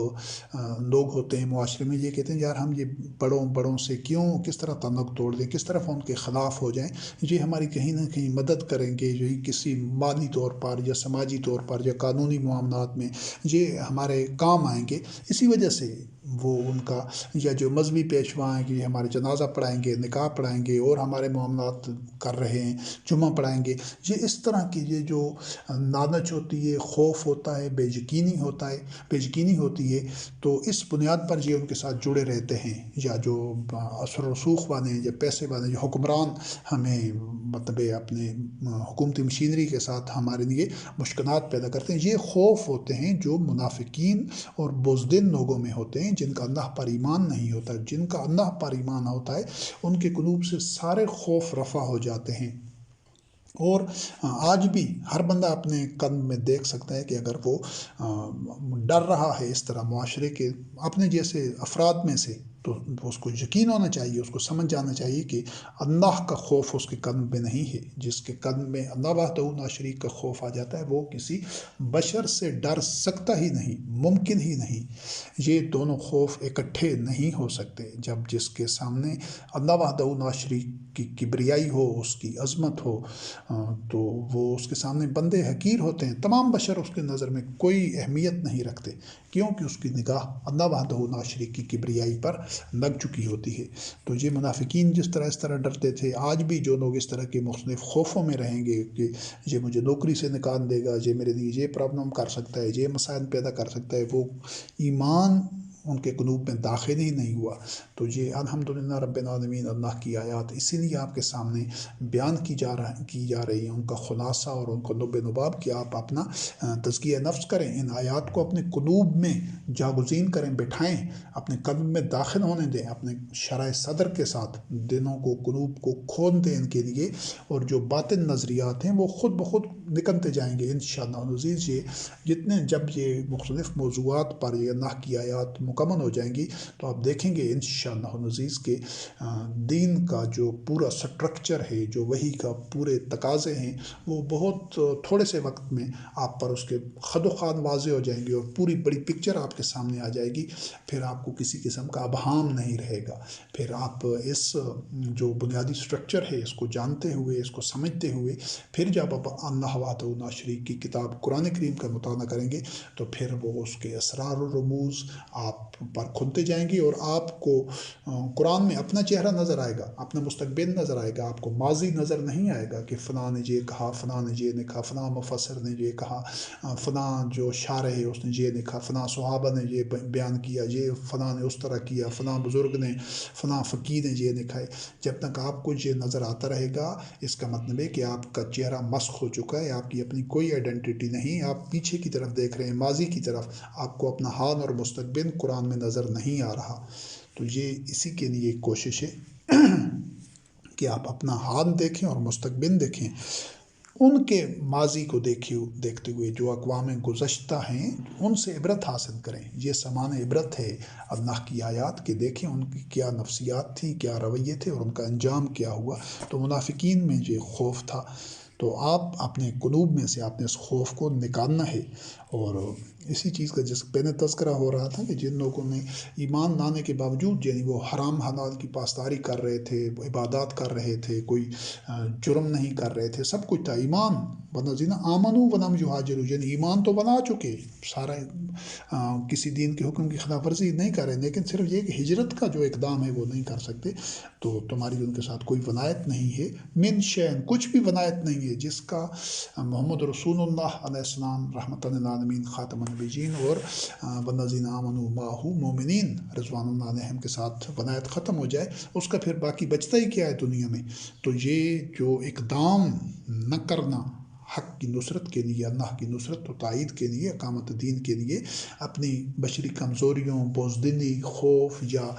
لوگ ہوتے ہیں معاشرے میں، یہ کہتے ہیں یار ہم یہ بڑوں سے کس طرح تعلق توڑ دیں، کس طرح ان کے خلاف ہو جائیں، یہ ہماری کہیں نہ کہیں مدد کریں گے، جو کسی مالی طور پر یا سماجی طور پر یا قانونی معاملات میں یہ ہمارے کام آئیں گے۔ اسی وجہ سے وہ ان کا، یا جو مذہبی پیشوا ہیں کہ یہ ہمارے جنازہ پڑھائیں گے، نکاح پڑھائیں گے اور ہمارے معاملات کر رہے ہیں، جمعہ پڑھائیں گے، یہ اس طرح کی یہ جو لالچ ہوتی ہے، خوف ہوتا ہے، بے یقینی ہوتی ہے، تو اس بنیاد پر یہ ان کے ساتھ جڑے رہتے ہیں۔ یا جو اثر و رسوخ والے ہیں یا پیسے والے جو حکمران ہمیں مطلب اپنے حکومتی مشینری کے ساتھ ہمارے لیے مشکلات پیدا کرتے ہیں، یہ خوف ہوتے ہیں جو منافقین اور بزدل لوگوں میں ہوتے ہیں، جن کا اللہ پر ایمان نہیں ہوتا۔ جن کا اللہ پر ایمان ہوتا ہے ان کے قلوب سے سارے خوف رفع ہو جاتے ہیں۔ اور آج بھی ہر بندہ اپنے قلب میں دیکھ سکتا ہے کہ اگر وہ ڈر رہا ہے اس طرح معاشرے کے اپنے جیسے افراد میں سے، تو اس کو یقین ہونا چاہیے، اس کو سمجھ جانا چاہیے کہ اللہ کا خوف اس کے قلب میں نہیں ہے۔ جس کے قلب میں اللہ وحدہ لا شریک کا خوف آ جاتا ہے، وہ کسی بشر سے ڈر سکتا ہی نہیں، ممکن ہی نہیں۔ یہ دونوں خوف اکٹھے نہیں ہو سکتے۔ جب جس کے سامنے اللہ وحدہ لا شریک کی کبریائی ہو، اس کی عظمت ہو، تو وہ اس کے سامنے بندے حقیر ہوتے ہیں۔ تمام بشر اس کے نظر میں کوئی اہمیت نہیں رکھتے، کیونکہ اس کی نگاہ اللہ وحدہ لا شریک کی کبریائی پر لگ چکی ہوتی ہے۔ تو یہ منافقین جس طرح اس طرح ڈرتے تھے، آج بھی جو لوگ اس طرح کے مختلف خوفوں میں رہیں گے کہ یہ مجھے نوکری سے نکال دے گا، یہ میرے لیے یہ پرابلم کر سکتا ہے، یہ مسائل پیدا کر سکتا ہے، وہ ایمان ان کے قلوب میں داخل ہی نہیں ہوا۔ تو یہ الحمدللہ رب العالمین اللہ کی آیات اسی لیے آپ کے سامنے بیان کی جا رہی ہیں، ان کا خلاصہ اور ان کو لب لباب، کہ آپ اپنا تزکیہ نفس کریں، ان آیات کو اپنے قلوب میں جاگزین کریں، بٹھائیں، اپنے قلب میں داخل ہونے دیں، اپنے شرح صدر کے ساتھ دلوں کو، قلوب کو کھول دیں ان کے لیے، اور جو باطن نظریات ہیں وہ خود بخود نکلتے جائیں گے انشاءاللہ العزیز۔ جب یہ مختلف موضوعات پر یہ اللہ کی آیات مکمل ہو جائیں گی، تو آپ دیکھیں گے انشاءاللہ العزیز کہ دین کا جو پورا سٹرکچر ہے، جو وحی کا پورے تقاضے ہیں، وہ بہت تھوڑے سے وقت میں آپ پر اس کے خد و خال واضح ہو جائیں گے، اور پوری بڑی پکچر آپ کے سامنے آ جائے گی۔ پھر آپ کو کسی قسم کا ابہام نہیں رہے گا۔ پھر آپ اس جو بنیادی سٹرکچر ہے اس کو جانتے ہوئے، اس کو سمجھتے ہوئے، پھر جب آپ اللہ وحدہ لا شریک کی کتاب قرآن کریم کا مطالعہ کریں گے، تو پھر وہ اس کے اسرار و رموز آپ پر کھلتے جائیں گے، اور آپ کو قرآن میں اپنا چہرہ نظر آئے گا، اپنا مستقبل نظر آئے گا، آپ کو ماضی نظر نہیں آئے گا کہ فلاں نے یہ کہا، فلاں نے یہ لکھا، فلاں مفسر نے یہ کہا، فلاں جو شارح ہے اس نے یہ لکھا، فلاں صحابہ نے یہ بیان کیا، یہ فلاں نے اس طرح کیا، فلاں بزرگ نے، فلاں فقیر نے یہ لکھا ہے۔ جب تک آپ کو یہ نظر آتا رہے گا، اس کا مطلب ہے کہ آپ کا چہرہ مسخ ہو چکا ہے، آپ کی اپنی کوئی آئیڈینٹی نہیں، آپ پیچھے کی طرف دیکھ رہے ہیں، ماضی کی طرف، آپ کو اپنا حال اور مستقبل قرآن میں نظر نہیں آ رہا۔ تو یہ اسی کے لیے کوشش ہے کہ آپ اپنا حال دیکھیں اور مستقبل دیکھیں، ان کے ماضی کو دیکھتے ہوئے جو اقوام گزشتہ ہیں ان سے عبرت حاصل کریں۔ یہ سامان عبرت ہے اللہ کی آیات کے، دیکھیں ان کی کیا نفسیات تھی، کیا رویے تھے، اور ان کا انجام کیا ہوا۔ تو منافقین میں یہ خوف تھا، تو آپ اپنے قلوب میں سے آپ نے اس خوف کو نکالنا ہے۔ اور اسی چیز کا جس پہلے تذکرہ ہو رہا تھا کہ جن لوگوں نے ایمان لانے کے باوجود، یعنی وہ حرام حلال کی پاسداری کر رہے تھے، عبادات کر رہے تھے، کوئی جرم نہیں کر رہے تھے، سب کچھ تھا، ایمان والذین آمنوا ولم یہاجروا، یعنی ایمان تو بنا چکے، سارا کسی دین کے حکم کی خلاف ورزی نہیں کر رہے، لیکن صرف یہ کہ ہجرت کا جو اقدام ہے وہ نہیں کر سکتے، تو تمہاری ان کے ساتھ کوئی ولایت نہیں ہے، من شین، کچھ بھی ولایت نہیں ہے، جس کا محمد رسول اللہ علیہ السلام رحمۃ للعالمین خاتم النبیین اور والذین آمنوا معہ مومنین رضوان اللہ علیہم کے ساتھ ولایت ختم ہو جائے، اس کا پھر باقی بچتا ہی کیا ہے دنیا میں۔ تو یہ جو اقدام نہ کرنا حق کی نصرت کے لیے، اللہ کی نصرت و تائید کے لیے، اقامت دین کے لیے اپنی بشری کمزوریوں، بزدلی، خوف یا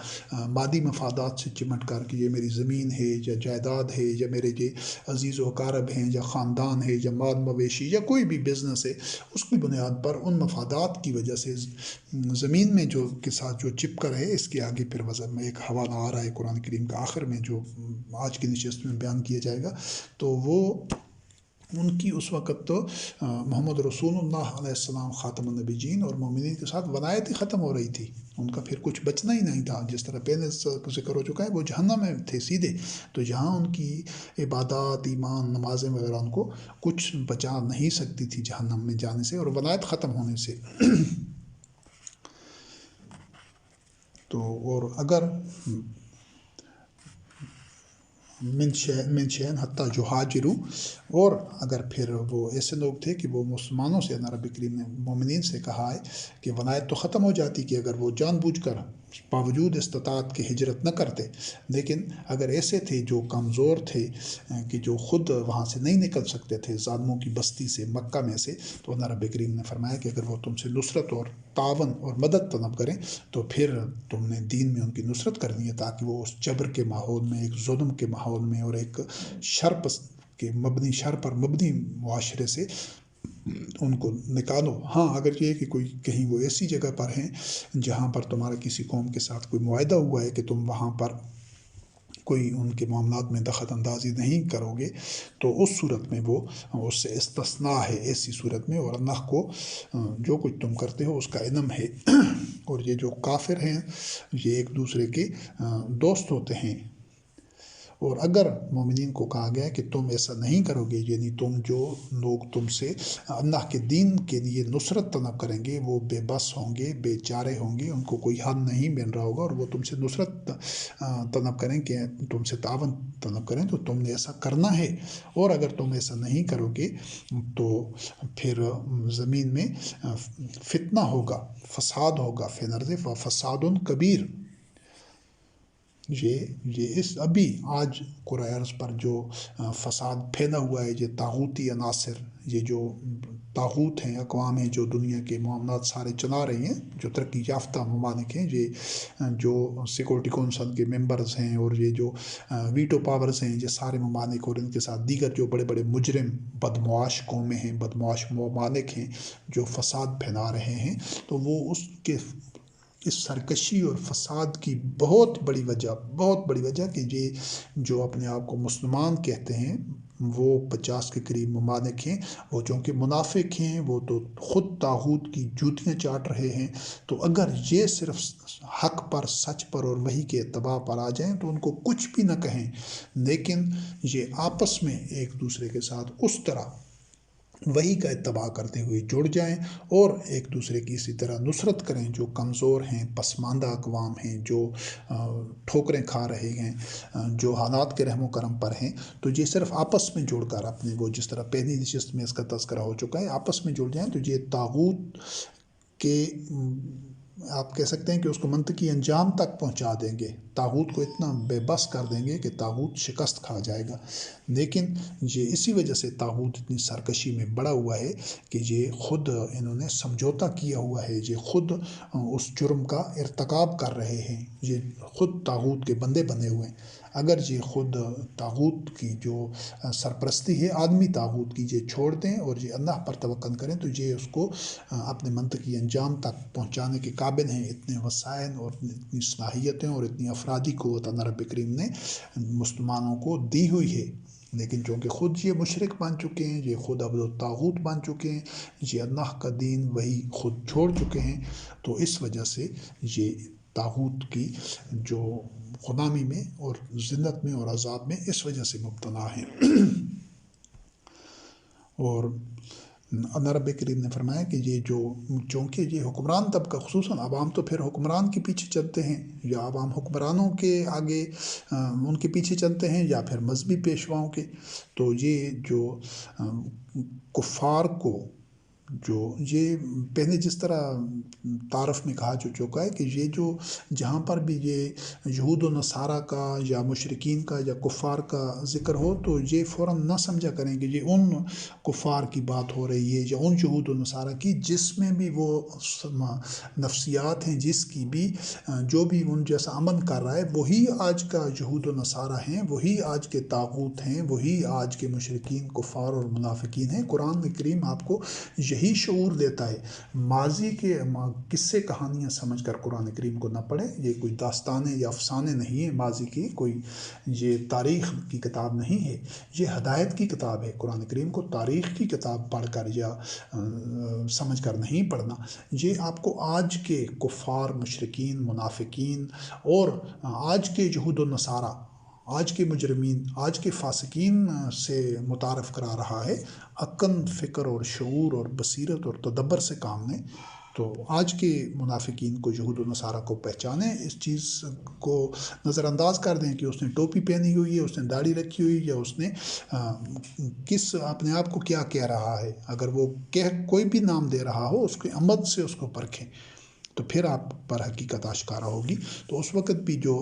مادی مفادات سے چمٹ کر کہ یہ میری زمین ہے یا جائیداد ہے یا میرے جو عزیز و اقارب ہیں یا خاندان ہے یا مال مویشی یا کوئی بھی بزنس ہے، اس کی بنیاد پر ان مفادات کی وجہ سے زمین میں جو کے ساتھ جو چپ کر ہے، اس کے آگے پھر وزن میں ایک حوالہ آ رہا ہے قرآن کریم کا آخر میں جو آج کی نشست میں بیان کیا جائے گا، تو وہ ان کی اس وقت تو محمد رسول اللہ علیہ السلام خاتم النبیین اور مومنین کے ساتھ ولایت ہی ختم ہو رہی تھی، ان کا پھر کچھ بچنا ہی نہیں تھا، جس طرح پہلے ذکر ہو چکا ہے وہ جہنم میں تھے سیدھے، تو جہاں ان کی عبادات، ایمان، نمازیں وغیرہ ان کو کچھ بچا نہیں سکتی تھی جہنم میں جانے سے اور ولایت ختم ہونے سے۔ تو اور اگر من شین حتیٰ جو حاجرو، اور اگر پھر وہ ایسے لوگ تھے کہ وہ مسلمانوں سے، اللہ رب کریم نے مومنین سے کہا ہے کہ ولایت تو ختم ہو جاتی کہ اگر وہ جان بوجھ کر باوجود استطاعت کے ہجرت نہ کرتے، لیکن اگر ایسے تھے جو کمزور تھے کہ جو خود وہاں سے نہیں نکل سکتے تھے ظالموں کی بستی سے، مکہ میں سے، تو اللہ رب کریم نے فرمایا کہ اگر وہ تم سے نصرت اور تعاون اور مدد طلب کریں تو پھر تم نے دین میں ان کی نصرت کرنی ہے، تاکہ وہ اس جبر کے ماحول میں، ایک ظلم کے ماحول میں اور ایک شر پر مبنی معاشرے سے ان کو نکالو۔ ہاں اگر یہ کہ کوئی کہیں وہ ایسی جگہ پر ہیں جہاں پر تمہارا کسی قوم کے ساتھ کوئی معاہدہ ہوا ہے کہ تم وہاں پر کوئی ان کے معاملات میں دخل اندازی نہیں کرو گے، تو اس صورت میں وہ اس سے استثناء ہے، ایسی صورت میں، اور اللہ کو جو کچھ تم کرتے ہو اس کا علم ہے۔ اور یہ جو کافر ہیں یہ ایک دوسرے کے دوست ہوتے ہیں، اور اگر مومنین کو کہا گیا کہ تم ایسا نہیں کرو گے، یعنی جو لوگ تم سے اللہ کے دین کے لیے نصرت طلب کریں گے وہ بے بس ہوں گے، بے چارے ہوں گے، ان کو کوئی حل نہیں مل رہا ہوگا، اور وہ تم سے نصرت طلب کریں کہ تم سے تعاون طلب کریں، تو تم نے ایسا کرنا ہے، اور اگر تم ایسا نہیں کرو گے تو پھر زمین میں فتنہ ہوگا، فساد ہوگا، فی الارض فساد کبیر۔ یہ اس ابھی آج قرآن ارض پر جو فساد پھیلا ہوا ہے، یہ طاغوتی عناصر، یہ جو طاغوت ہیں، اقوام ہیں جو دنیا کے معاملات سارے چلا رہی ہیں، جو ترقی یافتہ ممالک ہیں، یہ جو سیکورٹی کونسل کے ممبرز ہیں اور یہ جو ویٹو پاورز ہیں، یہ سارے ممالک اور ان کے ساتھ دیگر جو بڑے بڑے مجرم بدمعاش قومیں ہیں، بدمعاش ممالک ہیں جو فساد پھیلا رہے ہیں، تو وہ اس سرکشی اور فساد کی بہت بڑی وجہ کہ یہ جو اپنے آپ کو مسلمان کہتے ہیں، وہ 50 کے قریب ممالک ہیں، وہ چونکہ منافق ہیں، وہ تو خود طاغوت کی جوتیاں چاٹ رہے ہیں، تو اگر یہ صرف حق پر، سچ پر اور وحی کے اتباع پر آ جائیں تو ان کو کچھ بھی نہ کہیں، لیکن یہ آپس میں ایک دوسرے کے ساتھ اس طرح وہی کا اتباع کرتے ہوئے جڑ جائیں اور ایک دوسرے کی اسی طرح نصرت کریں، جو کمزور ہیں، پسماندہ اقوام ہیں، جو ٹھوکریں کھا رہے ہیں، جو حالات کے رحم و کرم پر ہیں، تو یہ صرف آپس میں جڑ کر اپنے وہ جس طرح پہلی نشست میں اس کا تذکرہ ہو چکا ہے، آپس میں جڑ جائیں تو یہ طاغوت کے آپ کہہ سکتے ہیں کہ اس کو منطقی انجام تک پہنچا دیں گے، طاغوت کو اتنا بے بس کر دیں گے کہ طاغوت شکست کھا جائے گا۔ لیکن یہ اسی وجہ سے طاغوت اتنی سرکشی میں بڑا ہوا ہے کہ یہ خود انہوں نے سمجھوتا کیا ہوا ہے، یہ خود اس جرم کا ارتکاب کر رہے ہیں، یہ خود طاغوت کے بندے بنے ہوئے ہیں۔ اگر یہ خود طاغوت کی جو سرپرستی ہے، آدمی طاغوت کی، یہ چھوڑ دیں اور یہ اللہ پر توکل کریں تو یہ اس کو اپنے منطقی انجام تک پہنچانے کے قابل ہیں، اتنے وسائل اور اتنی صلاحیتیں اور اتنی افرادی قوت اللہ رب کریم نے مسلمانوں کو دی ہوئی ہے، لیکن چونکہ خود یہ مشرک بن چکے ہیں، یہ خود عبد الطاغوت بن چکے ہیں، یہ اللہ کا دین وہی خود چھوڑ چکے ہیں، تو اس وجہ سے یہ طاغوت کی جو غلامی میں اور ذلت میں اور عذاب میں اس وجہ سے مبتلا ہیں۔ اور اللہ رب کریم نے فرمایا کہ یہ جو چونکہ یہ حکمران طبقہ، خصوصاً عوام تو پھر حکمران کے پیچھے چلتے ہیں، یا عوام حکمرانوں کے آگے ان کے پیچھے چلتے ہیں، یا پھر مذہبی پیشواؤں کے، تو یہ جو کفار کو جو یہ پہلے جس طرح تعارف میں کہا جو چکا ہے کہ یہ جو جہاں پر بھی یہ یہود و نصارہ کا یا مشرکین کا یا کفار کا ذکر ہو تو یہ فوراً نہ سمجھا کریں کہ یہ ان کفار کی بات ہو رہی ہے یا ان یہود و نصارہ کی جس میں بھی وہ نفسیات ہیں، جس کی بھی جو بھی ان جیسا عمل کر رہا ہے وہی آج کا یہود و نصارہ ہیں، وہی آج کے طاغوت ہیں، وہی آج کے مشرکین کفار اور منافقین ہیں۔ قرآن کریم آپ کو یہی شعور دیتا ہے۔ ماضی کے قصے کہانیاں سمجھ کر قرآن کریم کو نہ پڑھیں، یہ کوئی داستانے یا افسانے نہیں ہے، ماضی کی کوئی یہ تاریخ کی کتاب نہیں ہے، یہ ہدایت کی کتاب ہے۔ قرآن کریم کو تاریخ کی کتاب پڑھ کر یا سمجھ کر نہیں پڑھنا، یہ آپ کو آج کے کفار، مشرکین، منافقین اور آج کے یہود و نصارہ، آج کے مجرمین، آج کے فاسقین سے متعارف کرا رہا ہے۔ عقل، فکر اور شعور اور بصیرت اور تدبر سے کام لیں تو آج کے منافقین کو، یہود و نصارہ کو پہچانیں، اس چیز کو نظر انداز کر دیں کہ اس نے ٹوپی پہنی ہوئی ہے، اس نے داڑھی رکھی ہوئی یا اس نے کس اپنے آپ کو کیا کہہ رہا ہے۔ اگر وہ کوئی بھی نام دے رہا ہو، اس کے عمل سے اس کو پرکھیں تو پھر آپ پر حقیقت آشکارا ہوگی۔ تو اس وقت بھی جو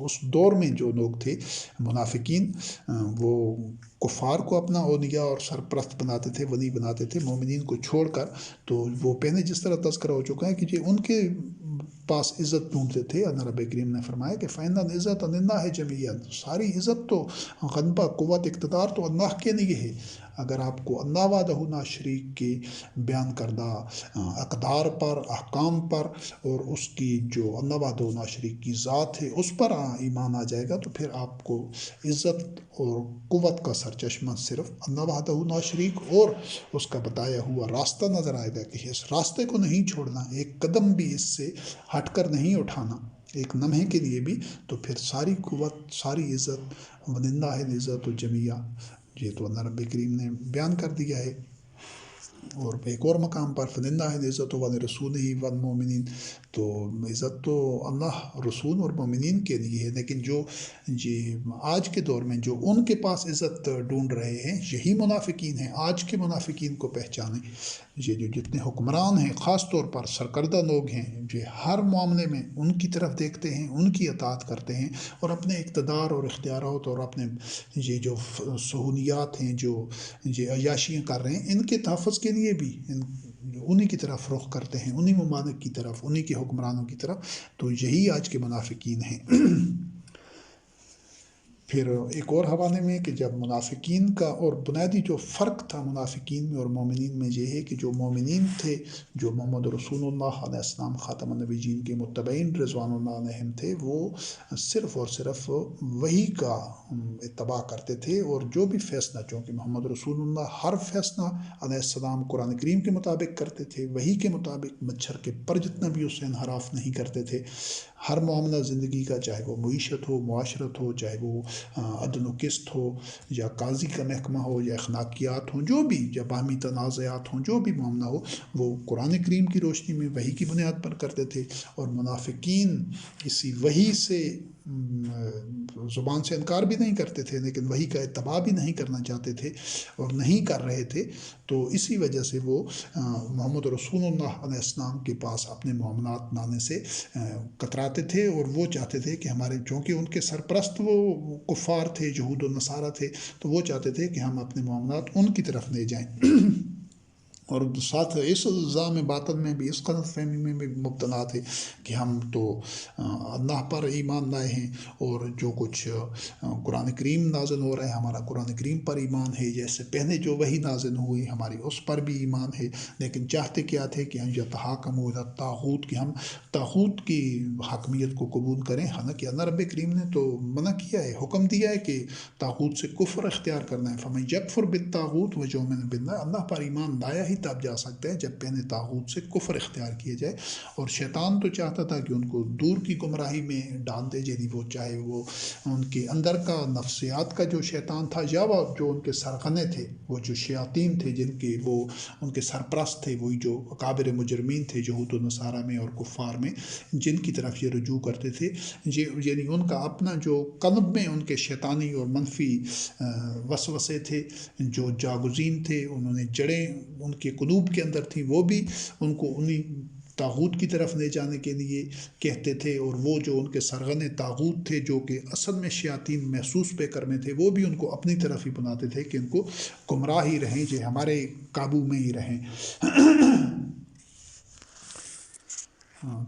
اس دور میں جو لوگ تھے منافقین، وہ کفار کو اپنا اولیاء اور سرپرست بناتے تھے، ولی بناتے تھے، مومنین کو چھوڑ کر۔ تو وہ پہلے جس طرح تذکرہ ہو چکا ہے کہ یہ ان کے پاس عزت ڈھونڈتے تھے۔ اللہ رب کریم نے فرمایا کہ فَإِنَّ الْعِزَّةَ لِلَّهِ جَمِيعًا، ساری عزت تو، غلبہ، قوت، اقتدار تو اللہ کے لیے ہے۔ اگر آپ کو اللہ وحدہ لا شریک کے بیان کردہ اقدار پر، احکام پر اور اس کی جو اللہ وحدہ لا شریک کی ذات ہے اس پر ایمان آ جائے گا تو پھر آپ کو عزت اور قوت کا سرچشمہ صرف اللہ وحدہ لا شریک اور اس کا بتایا ہوا راستہ نظر آئے گا کہ اس راستے کو نہیں چھوڑنا، ایک قدم بھی اس سے ہٹ کر نہیں اٹھانا ایک لمحے کے لیے بھی، تو پھر ساری قوت، ساری عزت وَلِلَّهِ الْعِزَّةُ جَمِيعًا، یہ تو اللہ رب کریم نے بیان کر دیا ہے۔ اور ایک اور مقام پر فَلِلَّهِ الْعِزَّةُ وَلِرَسُولِهِ وَالْمُؤْمِنِينَ، تو عزت تو اللہ، رسول اور مومنین کے لیے ہے، لیکن جو آج کے دور میں جو ان کے پاس عزت ڈھونڈ رہے ہیں یہی منافقین ہیں۔ آج کے منافقین کو پہچانیں، یہ جو جتنے حکمران ہیں، خاص طور پر سرکردہ لوگ ہیں، جو ہر معاملے میں ان کی طرف دیکھتے ہیں، ان کی اطاعت کرتے ہیں اور اپنے اقتدار اور اختیارات اور اپنے یہ جو سہولیات ہیں، جو یہ عیاشیاں کر رہے ہیں، ان کے تحفظ کے لیے بھی انہی کی طرف رخ کرتے ہیں، انہی ممالک کی طرف، انہی کے حکمرانوں کی طرف۔ تو یہی آج کے منافقین ہیں۔ پھر ایک اور حوالے میں کہ جب منافقین کا اور بنیادی جو فرق تھا منافقین میں اور مومنین میں یہ ہے کہ جو مومنین تھے، جو محمد رسول اللہ علیہ السلام خاتم النبیین کے متبعین رضوان اللہ علیہم تھے، وہ صرف اور صرف وحی کا اتباع کرتے تھے، اور جو بھی فیصلہ، چونکہ محمد رسول اللہ ہر فیصلہ علیہ السلام قرآن کریم کے مطابق کرتے تھے، وحی کے مطابق، مچھر کے پر جتنا بھی اس سے انحراف نہیں کرتے تھے۔ ہر معاملہ زندگی کا، چاہے وہ معیشت ہو، معاشرت ہو، چاہے وہ عدل و قسط ہو یا قاضی کا محکمہ ہو یا اخلاقیات ہوں، جو بھی، یا باہمی تنازعات ہوں، جو بھی معاملہ ہو، وہ قرآن کریم کی روشنی میں وحی کی بنیاد پر کرتے تھے۔ اور منافقین اسی وحی سے زبان سے انکار بھی نہیں کرتے تھے، لیکن وحی کا اتباع بھی نہیں کرنا چاہتے تھے اور نہیں کر رہے تھے۔ تو اسی وجہ سے وہ محمد رسول اللہ علیہ السلام کے پاس اپنے معاملات لانے سے کتراتے تھے، اور وہ چاہتے تھے کہ ہمارے، چونکہ ان کے سرپرست وہ کفار تھے، یہود و نصارہ تھے، تو وہ چاہتے تھے کہ ہم اپنے معاملات ان کی طرف لے جائیں۔ اور ساتھ اس الزام باطل میں بھی، اس غلط فہمی میں بھی مبتلا تھے کہ ہم تو اللہ پر ایمان لائے ہیں، اور جو کچھ قرآن کریم نازل ہو رہا ہے، ہمارا قرآن کریم پر ایمان ہے، جیسے پہلے جو وحی نازل ہوئی ہماری اس پر بھی ایمان ہے، لیکن چاہتے کیا تھے کہ یتحاکموا الی الطاغوت، کہ ہم طاغوت کی حاکمیت کو قبول کریں۔ حالانکہ اللہ رب کریم نے تو منع کیا ہے، حکم دیا ہے کہ طاغوت سے کفر اختیار کرنا ہے۔ فمن یکفر بالطاغوت ویؤمن باللہ، اللہ پر ایمان لایا ہی تب جا سکتا ہے جب پہلے طاغوت سے کفر اختیار کیے جائے۔ اور شیطان تو چاہتا تھا کہ ان کو دور کی گمراہی میں ڈال دے، یعنی وہ چاہے وہ ان کے اندر کا نفسیات کا جو شیطان تھا، یا وہ جو ان کے سرغنے تھے، وہ جو شیاطین تھے جن کے وہ ان کے سرپرست تھے، وہی جو اکابر مجرمین تھے یہود و نصارہ میں اور کفار میں، جن کی طرف یہ رجوع کرتے تھے، یعنی ان کا اپنا جو قلب میں ان کے شیطانی اور منفی وسوسے تھے، جو جاگزین تھے، انہوں نے جڑیں ان کے قلوب کے اندر تھیں وہ بھی ان کو انہی طاغوت کی طرف لے جانے کے لیے کہتے تھے، اور وہ جو ان کے سرغن طاغوت تھے جو کہ اصل میں شیاطین محسوس بے کرنے تھے، وہ بھی ان کو اپنی طرف ہی بناتے تھے کہ ان کو گمراہ ہی رہیں، جو ہمارے قابو میں ہی رہیں۔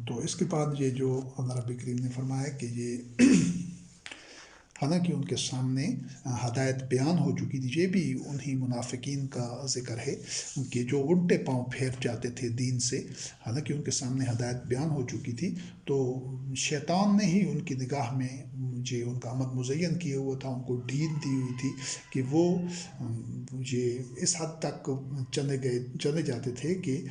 تو اس کے بعد یہ جو اللہ رب کریم نے فرمایا کہ یہ حالانکہ ان کے سامنے ہدایت بیان ہو چکی تھی، یہ بھی انہی منافقین کا ذکر ہے کہ جو الٹے پاؤں پھیر جاتے تھے دین سے، حالانکہ ان کے سامنے ہدایت بیان ہو چکی تھی، تو شیطان نے ہی ان کی نگاہ میں جو ان کا عمل مزین کیا ہوا تھا، ان کو ڈھیل دی ہوئی تھی کہ وہ یہ اس حد تک چلے جاتے تھے کہ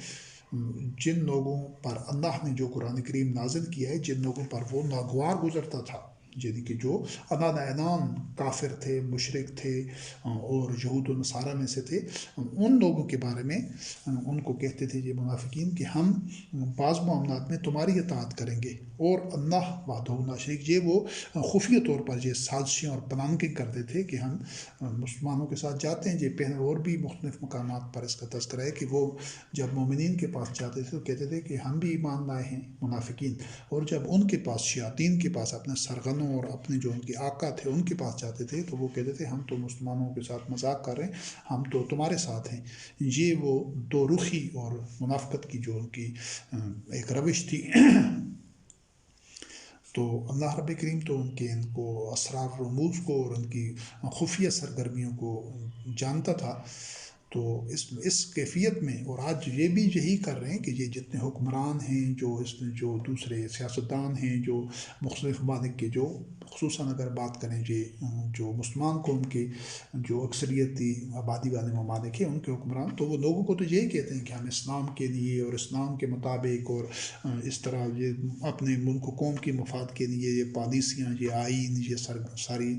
جن لوگوں پر اللہ نے جو قرآن کریم نازل کیا ہے، جن لوگوں پر وہ ناگوار گزرتا تھا، یعنی کہ جو اعلان کافر تھے، مشرک تھے اور یہود و نصارہ میں سے تھے، ان لوگوں کے بارے میں ان کو کہتے تھے یہ منافقین کہ ہم بعض معاملات میں تمہاری اطاعت کریں گے، اور اللہ وحدہ لا شریک، یہ وہ خفیہ طور پر یہ سازشیں اور پلاننگ کرتے تھے کہ ہم مسلمانوں کے ساتھ جاتے ہیں۔ یہ پہلے اور بھی مختلف مقامات پر اس کا تذکرہ ہے کہ وہ جب مومنین کے پاس جاتے تھے تو کہتے تھے کہ ہم بھی ایمان لائے ہیں، منافقین، اور جب ان کے پاس شیاطین کے پاس اپنے سرغنوں اور اپنے جو ان کے آقا تھے ان کے پاس جاتے تھے تو وہ کہتے تھے ہم تو مسلمانوں کے ساتھ مذاق کر رہے ہیں، ہم تو تمہارے ساتھ ہیں۔ یہ وہ دو رخی اور منافقت کی جو ان کی ایک روش تھی۔ تو اللہ رب کریم تو ان کو اسرار رموز کو اور ان کی خفیہ سرگرمیوں کو جانتا تھا۔ تو اس کیفیت میں، اور آج یہ بھی یہی کر رہے ہیں کہ یہ جتنے حکمران ہیں، جو دوسرے سیاستدان ہیں، جو مختلف ممالک کے، جو خصوصاً اگر بات کریں جو مسلمان قوم کے جو اکثریتی آبادی والے ممالک ہیں، ان کے حکمران تو وہ لوگوں کو تو یہی کہتے ہیں کہ ہم اسلام کے لیے اور اسلام کے مطابق اور اس طرح یہ اپنے ملک و قوم کے مفاد کے لیے یہ پالیسیاں، یہ آئین، یہ ساری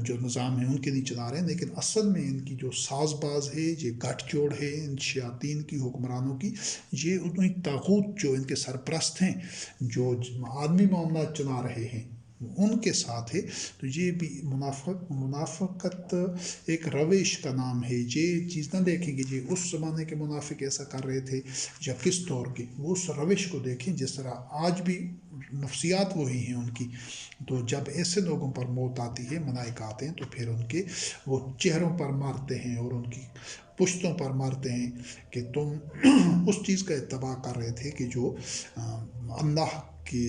جو نظام ہیں ان کے لیے چلا رہے ہیں، لیکن اصل میں ان کی جو ساز باز ہے، یہ گٹھ جوڑ ہے ان شیاطین کی، حکمرانوں کی، یہ انہیں طاغوت جو ان کے سرپرست ہیں، جو عالمی معاملات چلا رہے ہیں، ان کے ساتھ ہے۔ تو یہ بھی منافقت ایک روش کا نام ہے۔ یہ چیز نہ دیکھیں گے یہ اس زمانے کے منافق ایسا کر رہے تھے یا کس طور کے، وہ اس روش کو دیکھیں جس طرح آج بھی نفسیات وہی ہیں ان کی۔ تو جب ایسے لوگوں پر موت آتی ہے، ملائکہ آتے ہیں، تو پھر ان کے وہ چہروں پر مارتے ہیں اور ان کی پشتوں پر مارتے ہیں کہ تم اس چیز کا اتباع کر رہے تھے کہ جو اللہ کے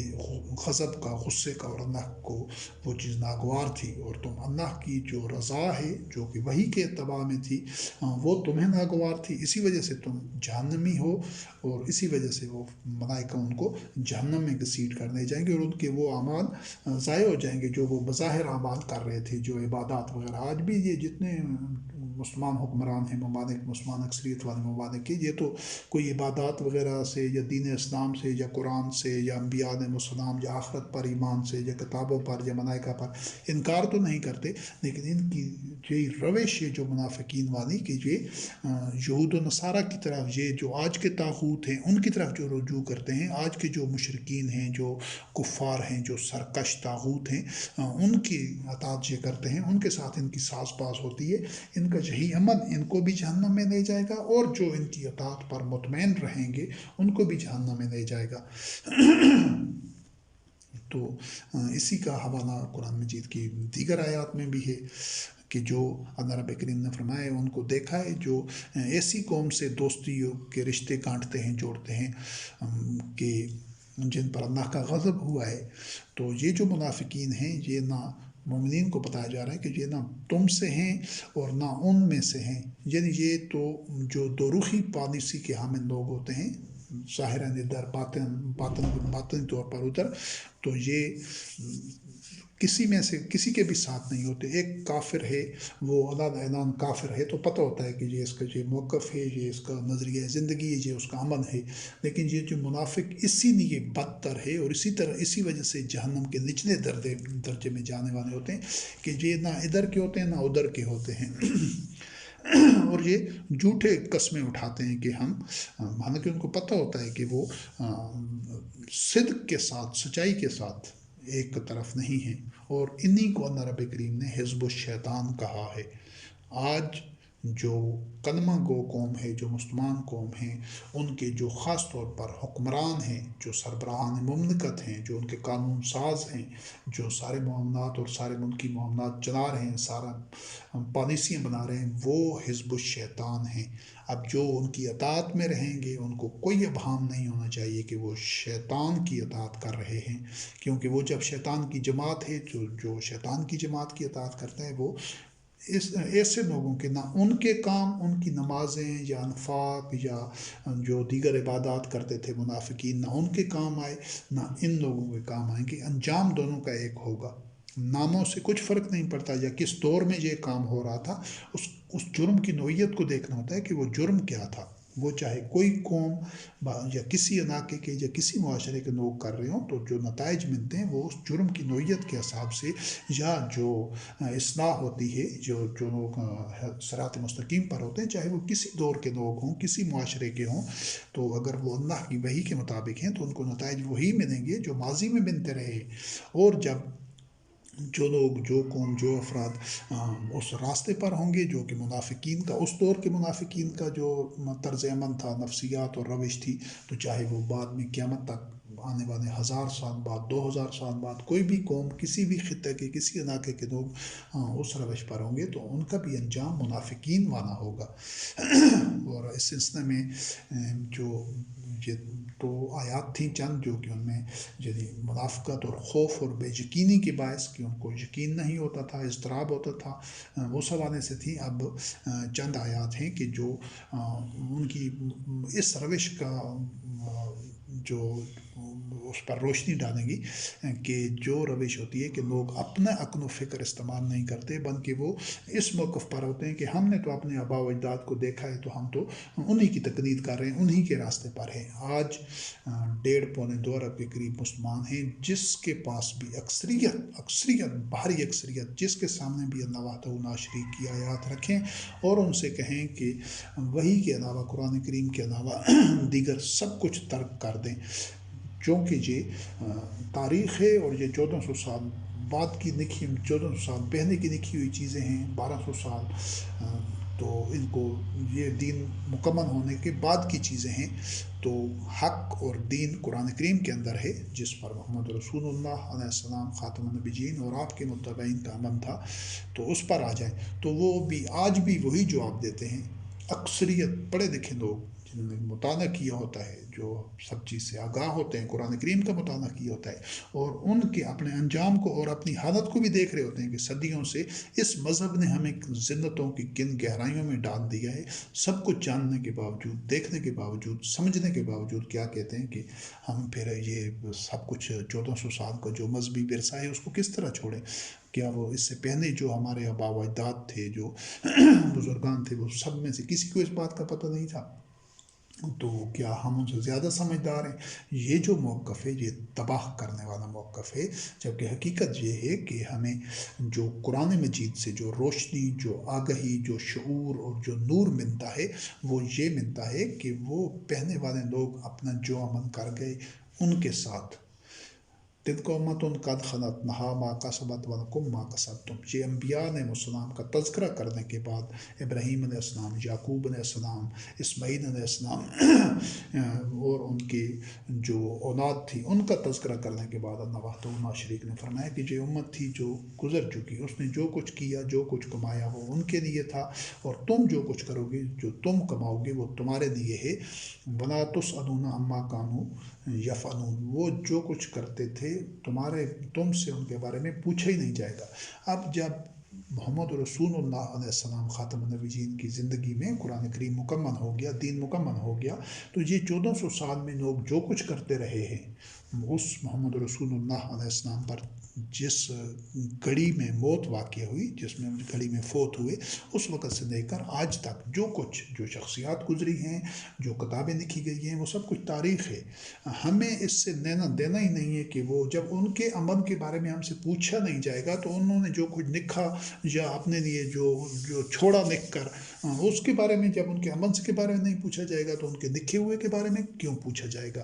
غضب کا، غصے کا، اور اللہ کو وہ چیز ناگوار تھی، اور تم اللہ کی جو رضا ہے جو کہ وہی کے اتباع میں تھی وہ تمہیں ناگوار تھی، اسی وجہ سے تم جہنمی ہو، اور اسی وجہ سے وہ ملائکہ ان کو جہنم میں گھسیٹ کر لے جائیں گے، اور ان کے وہ اعمال ضائع ہو جائیں گے جو وہ بظاہر اعمال کر رہے تھے، جو عبادات وغیرہ۔ آج بھی یہ جتنے مسلمان حکمران ہیں ممالک، مسلمان اکثریت والے ممالک کے، یہ تو کوئی عبادات وغیرہ سے یا دین اسلام سے یا قرآن سے یا انبیاء علیہ السلام یا آخرت پر ایمان سے یا کتابوں پر یا ملائکہ پر انکار تو نہیں کرتے، لیکن ان کی یہ روش ہے جو منافقین والی کہ یہ یہود و نصارہ کی طرف، یہ جو آج کے طاغوت ہیں ان کی طرف جو رجوع کرتے ہیں، آج کے جو مشرکین ہیں، جو کفار ہیں، جو سرکش طاغوت ہیں، ان کی اطاعت یہ کرتے ہیں، ان کے ساتھ ان کی ساز باز ہوتی ہے۔ ان کا یہی عمل ان کو بھی جہنم میں لے جائے گا، اور جو ان کی اطاعت پر مطمئن رہیں گے ان کو بھی جہنم میں لے جائے گا۔ تو اسی کا حوالہ قرآن مجید کی دیگر آیات میں بھی ہے کہ جو اللہ رب کریم نے فرمایا ان کو دیکھا ہے جو ایسی قوم سے دوستی کے رشتے گانٹتے ہیں، جوڑتے ہیں کہ جن پر اللہ کا غضب ہوا ہے۔ تو یہ جو منافقین ہیں، یہ نہ مومنین کو بتایا جا رہا ہے کہ یہ نہ تم سے ہیں اور نہ ان میں سے ہیں، یعنی یہ تو جو دو رخی پالیسی کے حامل لوگ ہوتے ہیں، ظاہراً ادھر باطن طور پر ادھر، تو یہ کسی میں سے کسی کے بھی ساتھ نہیں ہوتے۔ ایک کافر ہے، وہ اللہ اعلان کافر ہے تو پتہ ہوتا ہے کہ یہ اس کا یہ موقف ہے، یہ اس کا نظریہ زندگی ہے، یہ اس کا عمل ہے، لیکن یہ جو منافق اسی لیے بدتر ہے اور اسی وجہ سے جہنم کے نچلے درجے میں جانے والے ہوتے ہیں کہ یہ نہ ادھر کے ہوتے ہیں نہ ادھر کے ہوتے ہیں، اور یہ جھوٹے قسمیں اٹھاتے ہیں کہ ہم، حالانکہ ان کو پتہ ہوتا ہے کہ وہ صدق کے ساتھ، سچائی کے ساتھ ایک طرف نہیں ہیں، اور انہی کو اللہ رب کریم نے حزب الشیطان کہا ہے۔ آج جو کلمہ گو قوم ہے، جو مسلمان قوم ہیں، ان کے جو خاص طور پر حکمران ہیں، جو سربراہان مملکت ہیں، جو ان کے قانون ساز ہیں، جو سارے معاملات اور سارے ملکی معاملات چلا رہے ہیں، سارا پالیسیاں بنا رہے ہیں، وہ حزب الشیطان ہیں۔ اب جو ان کی اطاعت میں رہیں گے، ان کو کوئی ابہام نہیں ہونا چاہیے کہ وہ شیطان کی اطاعت کر رہے ہیں، کیونکہ وہ جب شیطان کی جماعت ہے، جو شیطان کی جماعت کی اطاعت کرتا ہے، وہ ایسے لوگوں کے نہ ان کے کام، ان کی نمازیں یا انفاق یا جو دیگر عبادات کرتے تھے منافقین، نہ ان کے کام آئے نہ ان لوگوں کے کام آئیں گے۔ انجام دونوں کا ایک ہوگا۔ ناموں سے کچھ فرق نہیں پڑتا، یا کس دور میں یہ کام ہو رہا تھا، اس جرم کی نوعیت کو دیکھنا ہوتا ہے کہ وہ جرم کیا تھا۔ وہ چاہے کوئی قوم یا کسی علاقے کے یا کسی معاشرے کے لوگ کر رہے ہوں، تو جو نتائج ملتے ہیں وہ اس جرم کی نوعیت کے حساب سے، یا جو اصلاح ہوتی ہے، جو لوگ صراط مستقیم پر ہوتے ہیں، چاہے وہ کسی دور کے لوگ ہوں، کسی معاشرے کے ہوں، تو اگر وہ اللہ کی وحی کے مطابق ہیں تو ان کو نتائج وہی ملیں گے جو ماضی میں ملتے رہے۔ اور جب جو لوگ، جو قوم، جو افراد اس راستے پر ہوں گے جو کہ منافقین کا، اس دور کے منافقین کا جو طرز عمل تھا، نفسیات اور روش تھی، تو چاہے وہ بعد میں قیامت تک آنے والے 1000 سال بعد، 2000 سال بعد کوئی بھی قوم، کسی بھی خطے کے، کسی علاقے کے لوگ اس روش پر ہوں گے، تو ان کا بھی انجام منافقین والا ہوگا۔ اور اس سلسلے میں جو یہ تو آیات تھیں چند، جو کہ ان میں یعنی منافقت اور خوف اور بے یقینی کے باعث کہ ان کو یقین نہیں ہوتا تھا، اضطراب ہوتا تھا، وہ سب آنے سے تھی۔ اب چند آیات ہیں کہ جو ان کی اس روش کا جو اس پر روشنی ڈالیں گی، کہ جو روش ہوتی ہے کہ لوگ اپنا عقل و فکر استعمال نہیں کرتے، بلکہ وہ اس موقف پر ہوتے ہیں کہ ہم نے تو اپنے آباء و اجداد کو دیکھا ہے، تو ہم تو انہی کی تقلید کر رہے ہیں، انہی کے راستے پر ہیں۔ آج 1.5-2 ارب کے قریب مسلمان ہیں، جس کے پاس بھی اکثریت بھاری اکثریت، جس کے سامنے بھی اللہ وحدہ لا شریک کی آیات رکھیں اور ان سے کہیں کہ وحی کے علاوہ، قرآن کریم کے علاوہ دیگر سب کچھ ترک کر دیں، چونکہ یہ تاریخ ہے اور یہ 1400 سال بعد کی لکھی، 1400 سال پہلے کی لکھی ہوئی چیزیں ہیں، 1200 سال تو ان کو یہ دین مکمل ہونے کے بعد کی چیزیں ہیں۔ تو حق اور دین قرآن کریم کے اندر ہے، جس پر محمد رسول اللہ علیہ السلام خاتم النبیین اور آپ کے متبعین کا امن تھا، تو اس پر آ جائیں۔ تو وہ بھی آج بھی وہی جواب دیتے ہیں۔ اکثریت پڑھے لکھے لوگ جنہوں نے مطالعہ کیا ہوتا ہے، جو سب چیز سے آگاہ ہوتے ہیں، قرآن کریم کا مطالعہ کیا ہوتا ہے، اور ان کے اپنے انجام کو اور اپنی حالت کو بھی دیکھ رہے ہوتے ہیں کہ صدیوں سے اس مذہب نے ہمیں ذلتوں کی کن گہرائیوں میں ڈال دیا ہے۔ سب کچھ جاننے کے باوجود، دیکھنے کے باوجود، سمجھنے کے باوجود کیا کہتے ہیں کہ ہم پھر یہ سب کچھ 1400 سال کا جو مذہبی ورثہ ہے اس کو کس طرح چھوڑیں؟ کیا وہ اس سے پہلے جو ہمارے آباء و اجداد تھے، جو بزرگان تھے، وہ سب میں سے کسی کو اس بات کا پتہ نہیں تھا؟ تو کیا ہم ان سے زیادہ سمجھدار ہیں؟ یہ جو موقف ہے، یہ تباہ کرنے والا موقف ہے، جبکہ حقیقت یہ ہے کہ ہمیں جو قرآن مجید سے جو روشنی، جو آگہی، جو شعور اور جو نور ملتا ہے، وہ یہ ملتا ہے کہ وہ پہلے والے لوگ اپنا جو عمل کر گئے ان کے ساتھ، تلک امت قد خلت لہا ما کسبت ولکم ما کسبتم، یہ انبیاء علیہ السلام کا تذکرہ کرنے کے بعد، ابراہیم علیہ السلام، یعقوب علیہ السلام، اسماعیل علیہ السلام اور ان کی جو اولاد تھی، ان کا تذکرہ کرنے کے بعد اللہ وحدہ لا شریک نے فرمایا کہ جو امت تھی جو گزر چکی، اس نے جو کچھ کیا، جو کچھ کمایا، وہ ان کے لیے تھا، اور تم جو کچھ کرو گے، جو تم کماؤ گے، وہ تمہارے لیے ہے۔ وَلَا تُسْأَلُونَ عَمَّا كَانُوا يَفْعَلُونَ، وہ جو کچھ کرتے تھے تم سے ان کے بارے میں پوچھا ہی نہیں جائے گا۔ اب جب محمد رسول اللہ علیہ السلام خاتم النبیین کی زندگی میں قرآن کریم مکمل ہو گیا، دین مکمل ہو گیا، تو یہ 1400 سال میں لوگ جو کچھ کرتے رہے ہیں، اس محمد رسول اللہ علیہ السلام پر جس گھڑی میں موت واقع ہوئی، جس میں گھڑی میں فوت ہوئے، اس وقت سے لے کر آج تک جو کچھ، جو شخصیات گزری ہیں، جو کتابیں لکھی گئی ہیں، وہ سب کچھ تاریخ ہے۔ ہمیں اس سے لینا دینا ہی نہیں ہے کہ وہ جب ان کے عمل کے بارے میں ہم سے پوچھا نہیں جائے گا، تو انہوں نے جو کچھ لکھا یا اپنے لیے جو چھوڑا لکھ کر، اس کے بارے میں جب ان کے عمل کے بارے میں نہیں پوچھا جائے گا، تو ان کے لکھے ہوئے کے بارے میں کیوں پوچھا جائے گا؟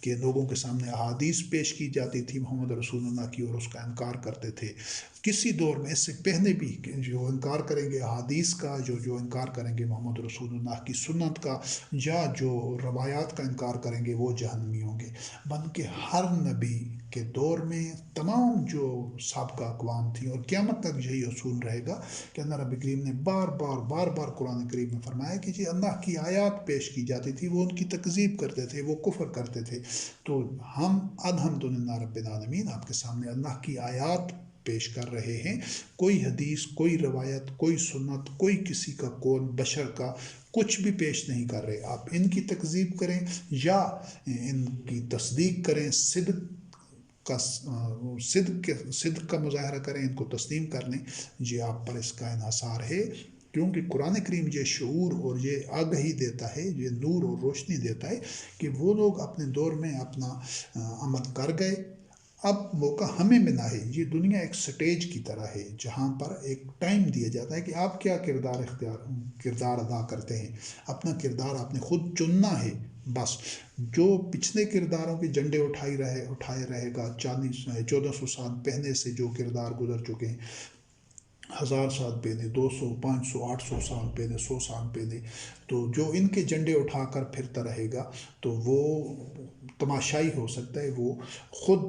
کہ لوگوں کے سامنے احادیث پیش کی جاتی تھی محمد رسول اللہ کی اور اس کا انکار کرتے تھے. کسی دور میں اس سے پہلے بھی جو انکار کریں گے احادیث کا، جو انکار کریں گے محمد رسول اللہ کی سنت کا، یا جو روایات کا انکار کریں گے وہ جہنمی ہوں گے. بلکہ ہر نبی کے دور میں تمام جو سابقہ اقوام تھیں، اور قیامت تک یہی اصول رہے گا کہ اللہ رب کریم نے بار بار قرآن کریم میں فرمایا کہ جی اللہ کی آیات پیش کی جاتی تھی، وہ ان کی تکذیب کرتے تھے، وہ کفر کرتے تھے. تو ہم الحمدللہ رب العالمین آپ کے سامنے اللہ کی آیات پیش کر رہے ہیں. کوئی حدیث، کوئی روایت، کوئی سنت، کوئی کسی کا قول بشر کا کچھ بھی پیش نہیں کر رہے. آپ ان کی تکذیب کریں یا ان کی تصدیق کریں، صدق کا مظاہرہ کریں، ان کو تسلیم کر لیں، یہ آپ پر اس کا انحصار ہے. کیونکہ قرآن کریم یہ شعور اور یہ آگہی دیتا ہے، یہ نور اور روشنی دیتا ہے کہ وہ لوگ اپنے دور میں اپنا عمل کر گئے، اب موقع ہمیں ملا ہے. یہ دنیا ایک سٹیج کی طرح ہے جہاں پر ایک ٹائم دیا جاتا ہے کہ آپ کیا کردار ادا کرتے ہیں. اپنا کردار آپ نے خود چننا ہے. بس جو پچھلے کرداروں کے جھنڈے اٹھائے رہے گا، 1400 سال پہلے سے جو کردار گزر چکے ہیں، 1000 سال پہلے، 200، 500، 800 سال پہلے، 100 سال پہلے، تو جو ان کے جھنڈے اٹھا کر پھرتا رہے گا تو وہ تماشائی ہو سکتا ہے، وہ خود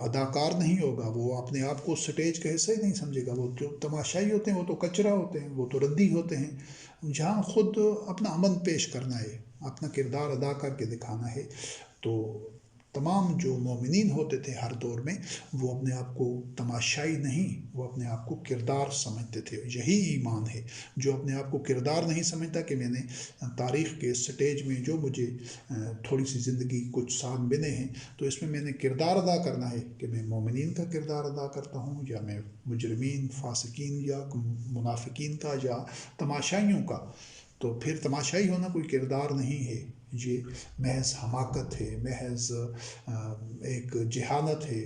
اداکار نہیں ہوگا، وہ اپنے آپ کو سٹیج کا حصہ ہی نہیں سمجھے گا. وہ جو تماشائی ہوتے ہیں وہ تو کچرا ہوتے ہیں، وہ تو ردی ہوتے ہیں. جہاں خود اپنا عمل پیش کرنا ہے، اپنا کردار ادا کر کے دکھانا ہے. تو تمام جو مومنین ہوتے تھے ہر دور میں، وہ اپنے آپ کو تماشائی نہیں، وہ اپنے آپ کو کردار سمجھتے تھے. یہی ایمان ہے. جو اپنے آپ کو کردار نہیں سمجھتا کہ میں نے تاریخ کے سٹیج میں جو مجھے تھوڑی سی زندگی کچھ سال ملے ہیں تو اس میں نے کردار ادا کرنا ہے کہ میں مومنین کا کردار ادا کرتا ہوں، یا میں مجرمین، فاسقین یا منافقین کا، یا تماشائیوں کا. تو پھر تماشائی ہونا کوئی کردار نہیں ہے، یہ محض حماقت ہے، محض ایک جہالت ہے.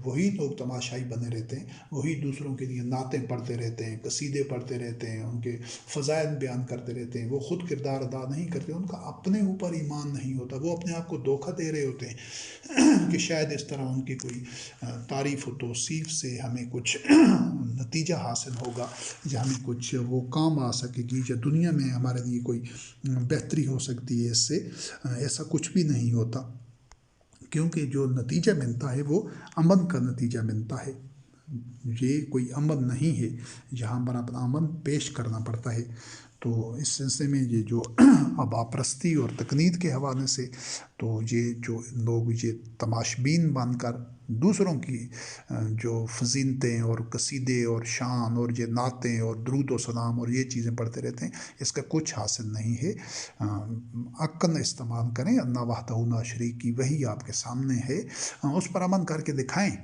وہی لوگ تماشائی بنے رہتے ہیں، وہی دوسروں کے لیے نعتیں پڑھتے رہتے ہیں، قصیدے پڑھتے رہتے ہیں، ان کے فضائل بیان کرتے رہتے ہیں. وہ خود کردار ادا نہیں کرتے، ان کا اپنے اوپر ایمان نہیں ہوتا. وہ اپنے آپ کو دھوکہ دے رہے ہوتے ہیں کہ شاید اس طرح ان کی کوئی تعریف و توصیف سے ہمیں کچھ نتیجہ حاصل ہوگا، یا ہمیں کچھ وہ کام آ سکے گی، یا دنیا میں ہمارے لیے کوئی بہتری ہو سکتی ہے اس سے. ایسا کچھ بھی نہیں ہوتا، کیونکہ جو نتیجہ ملتا ہے وہ عمل کا نتیجہ ملتا ہے. یہ کوئی عمل نہیں ہے جہاں پر اپنا عمل پیش کرنا پڑتا ہے. تو اس سلسلے میں یہ جو ابا پرستی اور تقلید کے حوالے سے، تو یہ جو لوگ یہ تماشبین بن کر دوسروں کی جو فضیلتیں اور قصیدے اور شان اور یہ نعتیں اور درود و سلام اور یہ چیزیں پڑھتے رہتے ہیں، اس کا کچھ حاصل نہیں ہے. عقل استعمال کریں. اللہ وحدہ لا شریک کی وحی آپ کے سامنے ہے، اس پر عمل کر کے دکھائیں.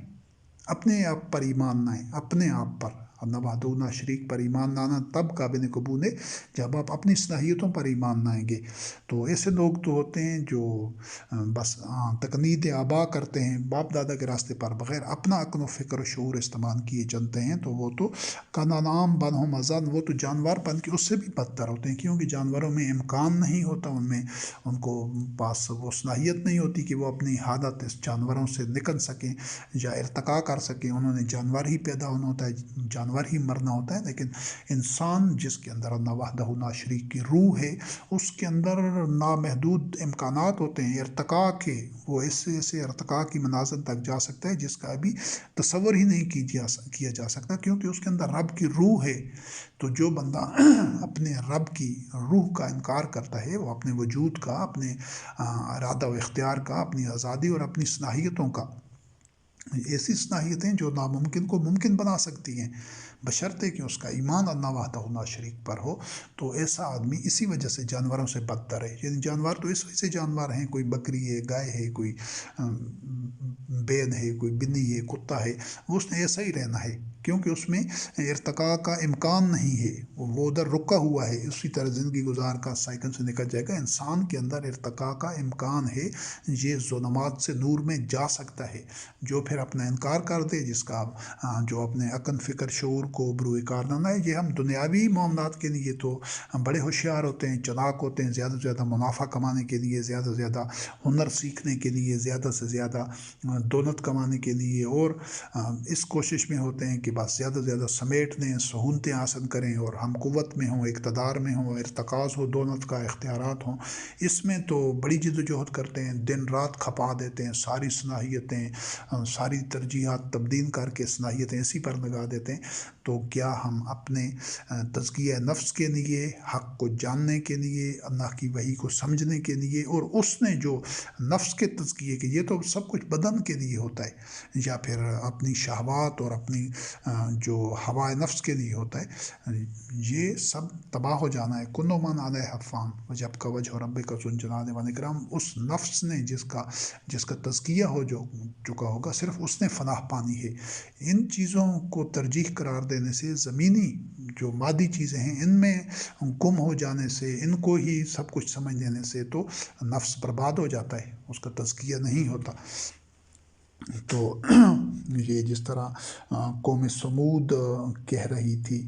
اپنے آپ پر ایمان لائیں، اپنے آپ پر. اللہ وحدہ لا شریک پر ایمان لانا تب قابل قبول ہے جب آپ اپنی صلاحیتوں پر ایمان لائیں گے. تو ایسے لوگ تو ہوتے ہیں جو بس تقلید آبا کرتے ہیں، باپ دادا کے راستے پر بغیر اپنا عقل و فکر و شعور استعمال کیے چلتے ہیں. تو وہ تو کالانعام بل هم اضل، وہ تو جانور بن کے اس سے بھی بدتر ہوتے ہیں، کیونکہ جانوروں میں امکان نہیں ہوتا، ان کو پاس وہ صلاحیت نہیں ہوتی کہ وہ اپنی حالت اس جانوروں سے نکل سکیں یا ارتقا کر سکیں. انہوں نے جانور ہی پیدا ہونا ہوتا ہے، جانور ہی مرنا ہوتا ہے. لیکن انسان جس کے اندر اللہ وحدہ لا شریک کی روح ہے، اس کے اندر نامحدود امکانات ہوتے ہیں ارتقا کے. وہ ایسے ارتقا کی منازل تک جا سکتا ہے جس کا ابھی تصور ہی نہیں کیا جا سکتا، کیونکہ اس کے اندر رب کی روح ہے. تو جو بندہ اپنے رب کی روح کا انکار کرتا ہے، وہ اپنے وجود کا، اپنے ارادہ و اختیار کا، اپنی آزادی اور اپنی صلاحیتوں کا، ایسی صلاحیتیں جو ناممکن کو ممکن بنا سکتی ہیں بشرطے کہ اس کا ایمان اللہ وحدہ لا شریک پر ہو. تو ایسا آدمی اسی وجہ سے جانوروں سے بدتر ہے. یعنی جانور تو اس وجہ سے جانور ہیں، کوئی بکری ہے، گائے ہے، کوئی بین ہے، کوئی بلی ہے، کتا ہے، وہ اس نے ایسا ہی رہنا ہے، کیونکہ اس میں ارتقاء کا امکان نہیں ہے. وہ ادھر رکا ہوا ہے، اسی طرح زندگی گزار کا سائیکل سے نکل جائے گا. انسان کے اندر ارتقاء کا امکان ہے، یہ ظلمات سے نور میں جا سکتا ہے. جو پھر اپنا انکار کر دے، جس کا جو اپنے عقل فکر شعور کو بروئے کار نہ لائے۔ یہ ہم دنیاوی معاملات کے لیے تو ہم بڑے ہوشیار ہوتے ہیں، چلاک ہوتے ہیں، زیادہ سے زیادہ منافع کمانے کے لیے، زیادہ سے زیادہ ہنر سیکھنے کے لیے، زیادہ سے زیادہ دولت کمانے کے لیے، اور اس کوشش میں ہوتے ہیں کہ بس زیادہ سے زیادہ سمیٹ لیں، سہولتیں حاصل کریں، اور ہم قوت میں ہوں، اقتدار میں ہوں، ارتکاز ہو دولت کا، اختیارات ہوں، اس میں تو بڑی جدوجہد کرتے ہیں، دن رات کھپا دیتے ہیں، ساری صلاحیتیں، ساری ترجیحات تبدیل کر کے صلاحیتیں اسی پر لگا دیتے ہیں۔ تو کیا ہم اپنے تزکیہ نفس کے لیے، حق کو جاننے کے لیے، اللہ کی وحی کو سمجھنے کے لیے، اور اس نے جو نفس کے تزکیے کے، یہ تو سب کچھ بدن کے لیے ہوتا ہے، یا پھر اپنی شہوات اور اپنی جو ہوائے نفس کے لیے ہوتا ہے، یہ سب تباہ ہو جانا ہے۔ کل من علیہا فان ویبقی وجہ ربک ذو الجلال والاکرام۔ اس نفس نے جس کا تزکیہ ہو چکا ہوگا، صرف اس نے فلاح پانی ہے۔ ان چیزوں کو ترجیح قرار دینے سے، زمینی جو مادی چیزیں ہیں ان میں گم ہو جانے سے، ان کو ہی سب کچھ سمجھ لینے سے تو نفس برباد ہو جاتا ہے، اس کا تزکیہ نہیں ہوتا۔ تو یہ جس طرح قوم سمود کہہ رہی تھی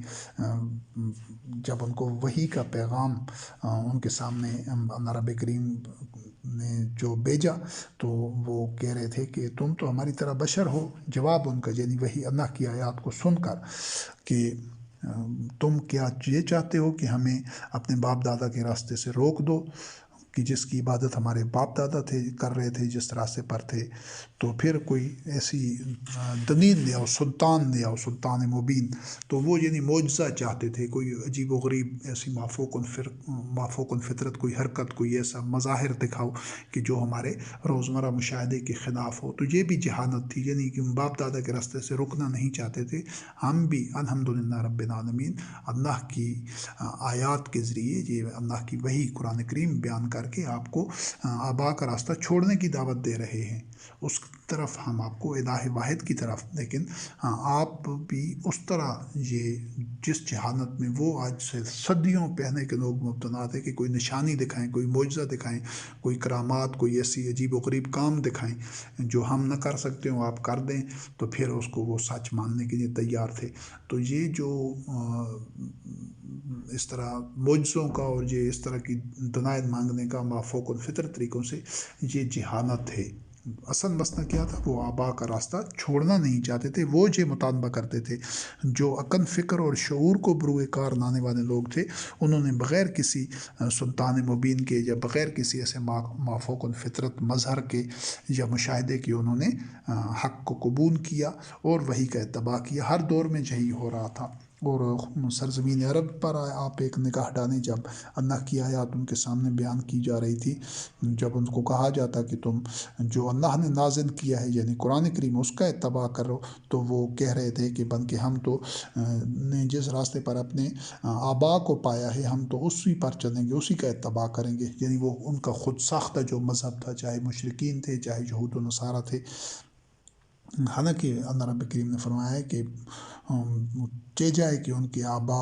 جب ان کو وحی کا پیغام ان کے سامنے اللہ رب کریم نے جو بھیجا، تو وہ کہہ رہے تھے کہ تم تو ہماری طرح بشر ہو۔ جواب ان کا، یعنی وہی اللہ کی آیات کو سن کر، کہ تم کیا یہ چاہتے ہو کہ ہمیں اپنے باپ دادا کے راستے سے روک دو، کہ جس کی عبادت ہمارے باپ دادا کر رہے تھے، جس راستے پر تھے، تو پھر کوئی ایسی دلیل لے آؤ، سلطان لے آؤ، سلطان مبین۔ تو وہ یعنی معجزہ چاہتے تھے، کوئی عجیب و غریب ایسی مافوق الفطرت کوئی حرکت، کوئی ایسا مظاہر دکھاؤ کہ جو ہمارے روزمرہ مشاہدے کے خلاف ہو۔ تو یہ بھی جہالت تھی، یعنی کہ باپ دادا کے راستے سے رکنا نہیں چاہتے تھے۔ ہم بھی الحمدللہ رب العالمین اللہ کی آیات کے ذریعے، یہ اللہ کی وحی قرآن کریم بیان کر کے آپ کو آبا کا راستہ چھوڑنے کی دعوت دے رہے ہیں، اس طرف ہم آپ کو الہ واحد کی طرف۔ لیکن آپ بھی اس طرح، یہ جس جہالت میں وہ آج سے صدیوں پہلے کے لوگ مبتلا تھے، کہ کوئی نشانی دکھائیں، کوئی معجزہ دکھائیں، کوئی کرامات، کوئی ایسی عجیب و غریب کام دکھائیں جو ہم نہ کر سکتے ہوں، آپ کر دیں، تو پھر اس کو وہ سچ ماننے کے لیے تیار تھے۔ تو یہ جو اس طرح معجزوں کا اور یہ اس طرح کی دلائل مانگنے کا مافوق الفطر طریقوں سے، یہ جہالت ہے۔ اصل مسئلہ کیا تھا؟ وہ آبا کا راستہ چھوڑنا نہیں چاہتے تھے، وہ یہ مطالبہ کرتے تھے۔ جو عقل، فکر اور شعور کو بروئے کار لانے والے لوگ تھے، انہوں نے بغیر کسی سلطان مبین کے، یا بغیر کسی ایسے مافوق الفطرت مظہر کے یا مشاہدے کے، انہوں نے حق کو قبول کیا اور وحی کا اتباع کیا۔ ہر دور میں یہی ہو رہا تھا۔ اور سرزمین عرب پر آپ ایک نگاہ ڈالیں، جب اللہ کی آیات ان کے سامنے بیان کی جا رہی تھی، جب ان کو کہا جاتا کہ تم جو اللہ نے نازل کیا ہے، یعنی قرآن کریم، اس کا اتباع کرو، تو وہ کہہ رہے تھے کہ بلکہ ہم تو نے جس راستے پر اپنے آبا کو پایا ہے، ہم تو اسی پر چلیں گے، اسی کا اتباع کریں گے۔ یعنی وہ ان کا خود ساختہ جو مذہب تھا، چاہے مشرکین تھے، چاہے یہود و نصارہ تھے۔ حالانکہ اللہ رب کریم نے فرمایا ہے کہ چہ جائے کہ ان کے آبا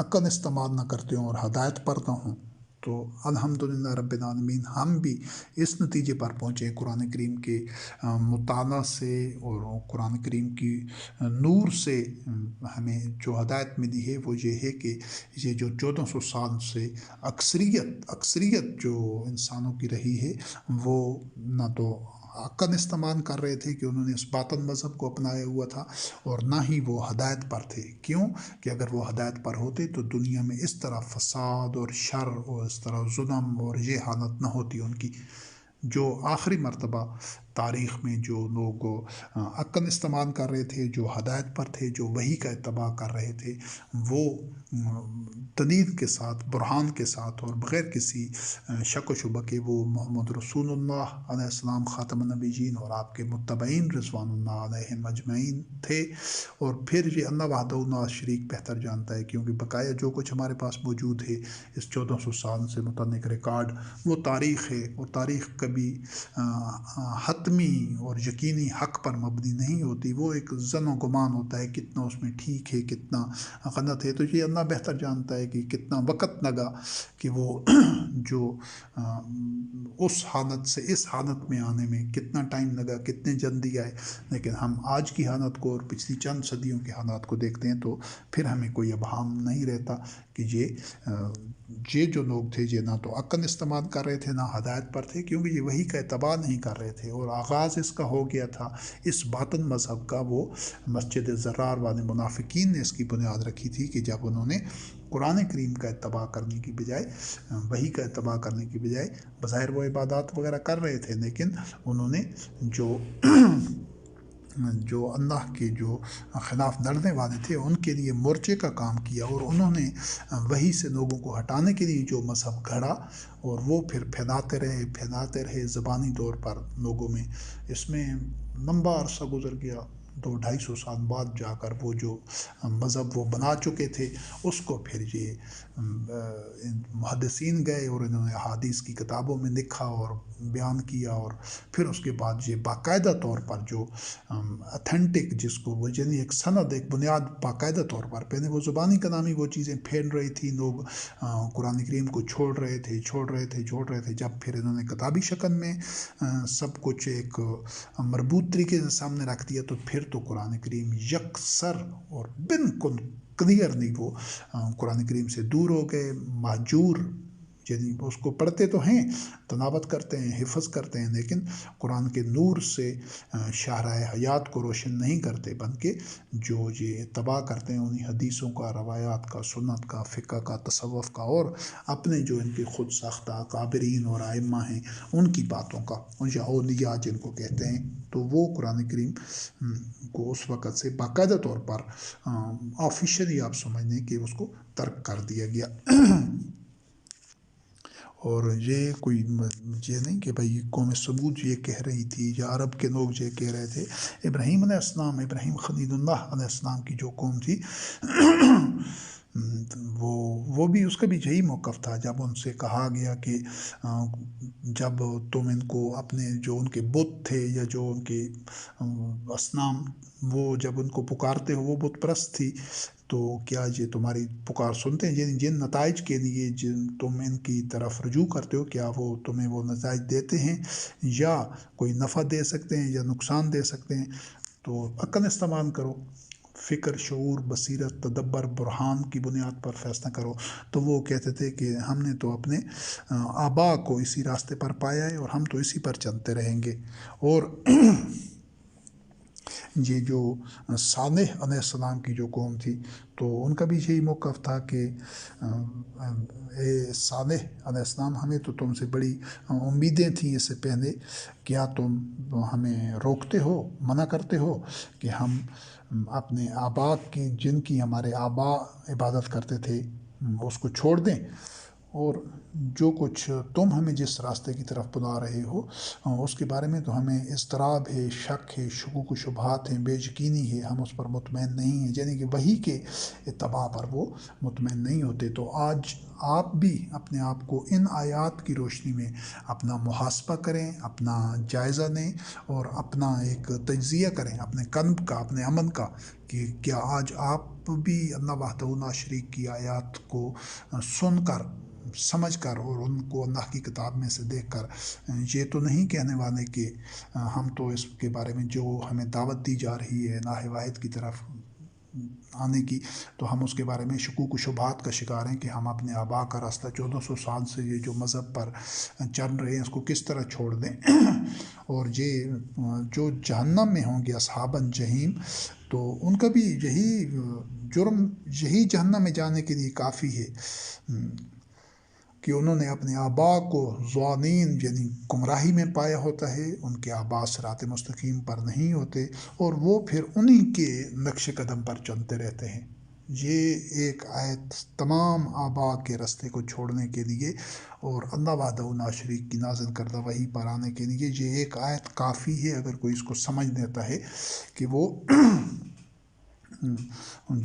عقل استعمال نہ کرتے ہوں اور ہدایت پر نہ ہوں۔ تو الحمدللہ رب العالمین ہم بھی اس نتیجے پر پہنچے قرآن کریم کے مطالعہ سے، اور قرآن کریم کی نور سے ہمیں جو ہدایت ملی ہے وہ یہ ہے کہ یہ جو 1400 سال سے اکثریت جو انسانوں کی رہی ہے، وہ نہ تو عقل استعمال کر رہے تھے، کہ انہوں نے اس باطل مذہب کو اپنایا ہوا تھا، اور نہ ہی وہ ہدایت پر تھے۔ کیوں کہ اگر وہ ہدایت پر ہوتے تو دنیا میں اس طرح فساد اور شر اور اس طرح ظلم اور یہ حالت نہ ہوتی ان کی۔ جو آخری مرتبہ تاریخ میں جو لوگ عقل استعمال کر رہے تھے، جو ہدایت پر تھے، جو وحی کا اتباع کر رہے تھے، وہ دلیل کے ساتھ، برہان کے ساتھ، اور بغیر کسی شک و شبہ کے وہ محمد رسول اللہ علیہ السلام خاتم النبیین اور آپ کے متبعین رضوان اللہ علیہم اجمعین تھے۔ اور پھر یہ اللہ وحدہ لا شریک بہتر جانتا ہے، کیونکہ بقایا جو کچھ ہمارے پاس موجود ہے اس 1400 سال سے متعلق ریکارڈ، وہ تاریخ ہے، اور تاریخ کبھی کبھی حتمی اور یقینی حق پر مبنی نہیں ہوتی، وہ ایک ظن و گمان ہوتا ہے کتنا اس میں ٹھیک ہے کتنا غلط ہے۔ تو یہ اللہ بہتر جانتا ہے کہ کتنا وقت لگا کہ وہ جو اس حالت سے اس حالت میں آنے میں کتنا ٹائم لگا، کتنے جلدی آئے۔ لیکن ہم آج کی حالت کو اور پچھلی چند صدیوں کے حالات کو دیکھتے ہیں تو پھر ہمیں کوئی ابہام نہیں رہتا کہ یہ جو لوگ تھے یہ نہ تو عقل استعمال کر رہے تھے نہ ہدایت پر تھے، کیونکہ یہ وہی کا اتباع نہیں کر رہے تھے، اور آغاز اس کا ہو گیا تھا اس باطن مذہب کا، وہ مسجد زرار والے منافقین نے اس کی بنیاد رکھی تھی کہ جب انہوں نے قرآن کریم کا اتباع کرنے کی بجائے، وہی کا اتباع کرنے کی بجائے، بظاہر وہ عبادات وغیرہ کر رہے تھے لیکن انہوں نے جو اللہ کے جو خلاف لڑنے والے تھے ان کے لیے مورچے کا کام کیا، اور انہوں نے وہی سے لوگوں کو ہٹانے کے لیے جو مذہب گھڑا اور وہ پھر پھیلاتے رہے زبانی طور پر لوگوں میں۔ اس میں لمبا عرصہ گزر گیا، 200-250 سال بعد جا کر وہ جو مذہب وہ بنا چکے تھے اس کو پھر یہ محدثین گئے اور انہوں نے احادیث کی کتابوں میں لکھا اور بیان کیا، اور پھر اس کے بعد یہ باقاعدہ طور پر جو اتھینٹک جس کو وہ یعنی ایک سند ایک بنیاد باقاعدہ طور پر پہلے وہ زبانی کلامی وہ چیزیں پھیل رہی تھی، لوگ قرآن کریم کو چھوڑ رہے تھے، جب پھر انہوں نے کتابی شکل میں سب کچھ ایک مربوط طریقے سے سامنے رکھ دیا تو پھر تو قرآن کریم یکسر اور بالکل کلیئرلی وہ قرآن کریم سے دور ہو گئے، مہجور، یعنی اس کو پڑھتے تو ہیں، تلاوت کرتے ہیں، حفظ کرتے ہیں، لیکن قرآن کے نور سے شاہراہ حیات کو روشن نہیں کرتے، بلکہ جو یہ اتباع کرتے ہیں انہی حدیثوں کا، روایات کا، سنت کا، فقہ کا، تصوف کا، اور اپنے جو ان کے خود ساختہ اکابرین اور ائمہ ہیں ان کی باتوں کا، یا اولیاء جن کو کہتے ہیں، تو وہ قرآن کریم کو اس وقت سے باقاعدہ طور پر آفیشلی آپ سمجھ لیں کہ اس کو ترک کر دیا گیا۔ اور یہ کوئی یہ نہیں کہ بھائی قوم سمود یہ کہہ رہی تھی یا عرب کے لوگ یہ کہہ رہے تھے، ابراہیم علیہ السلام، ابراہیم خلیل اللہ علیہ السلام کی جو قوم تھی وہ بھی اس کا بھی یہی موقف تھا جب ان سے کہا گیا کہ جب تم ان کو اپنے جو ان کے بت تھے یا جو ان کے اصنام وہ جب ان کو پکارتے ہو وہ بت پرست تھی، تو کیا یہ تمہاری پکار سنتے ہیں؟ جن نتائج کے لیے جن تم ان کی طرف رجوع کرتے ہو کیا وہ تمہیں وہ نتائج دیتے ہیں یا کوئی نفع دے سکتے ہیں یا نقصان دے سکتے ہیں؟ تو عقل استعمال کرو، فکر، شعور، بصیرت، تدبر، برہان کی بنیاد پر فیصلہ کرو۔ تو وہ کہتے تھے کہ ہم نے تو اپنے آبا کو اسی راستے پر پایا ہے اور ہم تو اسی پر چلتے رہیں گے۔ اور یہ جو صالح علیہ السلام کی جو قوم تھی تو ان کا بھی یہی موقف تھا کہ اے صالح علیہ السلام، ہمیں تو تم سے بڑی امیدیں تھیں اس سے پہلے، کیا تم ہمیں روکتے ہو، منع کرتے ہو کہ ہم اپنے آبا کی جن کی ہمارے آبا عبادت کرتے تھے اس کو چھوڑ دیں، اور جو کچھ تم ہمیں جس راستے کی طرف بلا رہے ہو اس کے بارے میں تو ہمیں اضطراب ہے، شک ہے، شکوک و شبہات ہیں، بے یقینی ہے، ہم اس پر مطمئن نہیں ہیں، یعنی کہ وہی کے اتباع پر وہ مطمئن نہیں ہوتے۔ تو آج آپ بھی اپنے آپ کو ان آیات کی روشنی میں اپنا محاسبہ کریں، اپنا جائزہ لیں اور اپنا ایک تجزیہ کریں اپنے قلب کا، اپنے عمل کا، کہ کیا آج آپ بھی اللہ وحدہ لا شریک کی آیات کو سن کر، سمجھ کر اور ان کو اللہ کی کتاب میں سے دیکھ کر یہ تو نہیں کہنے والے کہ ہم تو اس کے بارے میں جو ہمیں دعوت دی جا رہی ہے الہ واحد کی طرف آنے کی، تو ہم اس کے بارے میں شکوک و شبہات کا شکار ہیں کہ ہم اپنے آبا کا راستہ 1400 سال سے یہ جو مذہب پر چل رہے ہیں اس کو کس طرح چھوڑ دیں۔ اور یہ جو جہنم میں ہوں گے اصحاب الجحیم، تو ان کا بھی یہی جرم، یہی جہنم میں جانے کے لیے کافی ہے کہ انہوں نے اپنے آبا کو ضالین یعنی گمراہی میں پایا ہوتا ہے، ان کے آبا صراط مستقیم پر نہیں ہوتے اور وہ پھر انہی کے نقش قدم پر چلتے رہتے ہیں۔ یہ ایک آیت تمام آبا کے راستے کو چھوڑنے کے لیے اور اللہ وحدہ لا شریک کی نازل کردہ وحی پر آنے کے لیے یہ ایک آیت کافی ہے۔ اگر کوئی اس کو سمجھ لیتا ہے کہ وہ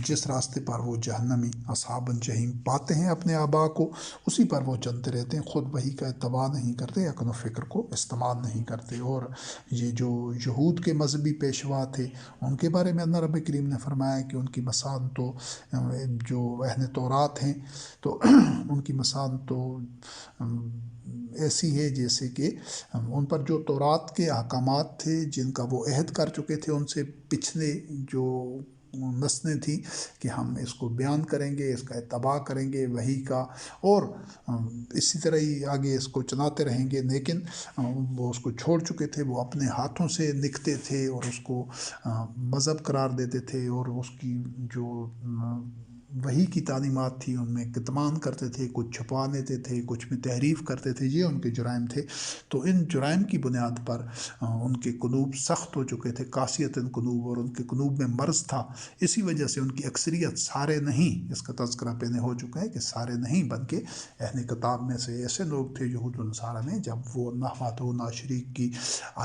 جس راستے پر وہ جہنمی اصحاب جہیم پاتے ہیں اپنے آبا کو، اسی پر وہ چلتے رہتے ہیں، خود وہی کا اتباع نہیں کرتے، عقل و فکر کو استعمال نہیں کرتے۔ اور یہ جو یہود کے مذہبی پیشوا تھے، ان کے بارے میں اللہ رب کریم نے فرمایا کہ ان کی مثال تو جو اہل تورات ہیں تو ان کی مثال تو ایسی ہے جیسے کہ ان پر جو تورات کے احکامات تھے، جن کا وہ عہد کر چکے تھے ان سے پچھلے جو نسلیں تھیں کہ ہم اس کو بیان کریں گے، اس کا اتباع کریں گے وحی کا، اور اسی طرح ہی آگے اس کو چلاتے رہیں گے، لیکن وہ اس کو چھوڑ چکے تھے، وہ اپنے ہاتھوں سے لکھتے تھے اور اس کو مذہب قرار دیتے تھے، اور اس کی جو وہی کی تعلیمات تھی ان میں کتمان کرتے تھے، کچھ چھپا لیتے تھے، کچھ میں تحریف کرتے تھے، یہ ان کے جرائم تھے۔ تو ان جرائم کی بنیاد پر ان کے قلوب سخت ہو چکے تھے، قاسیت قلوب، اور ان کے قلوب میں مرض تھا، اسی وجہ سے ان کی اکثریت، سارے نہیں، اس کا تذکرہ پہلے ہو چکا ہے کہ سارے نہیں بلکہ اہل کتاب میں سے ایسے لوگ تھے یہود و نصارہ میں، جب وہ اللہ وحدہ لا شریک کی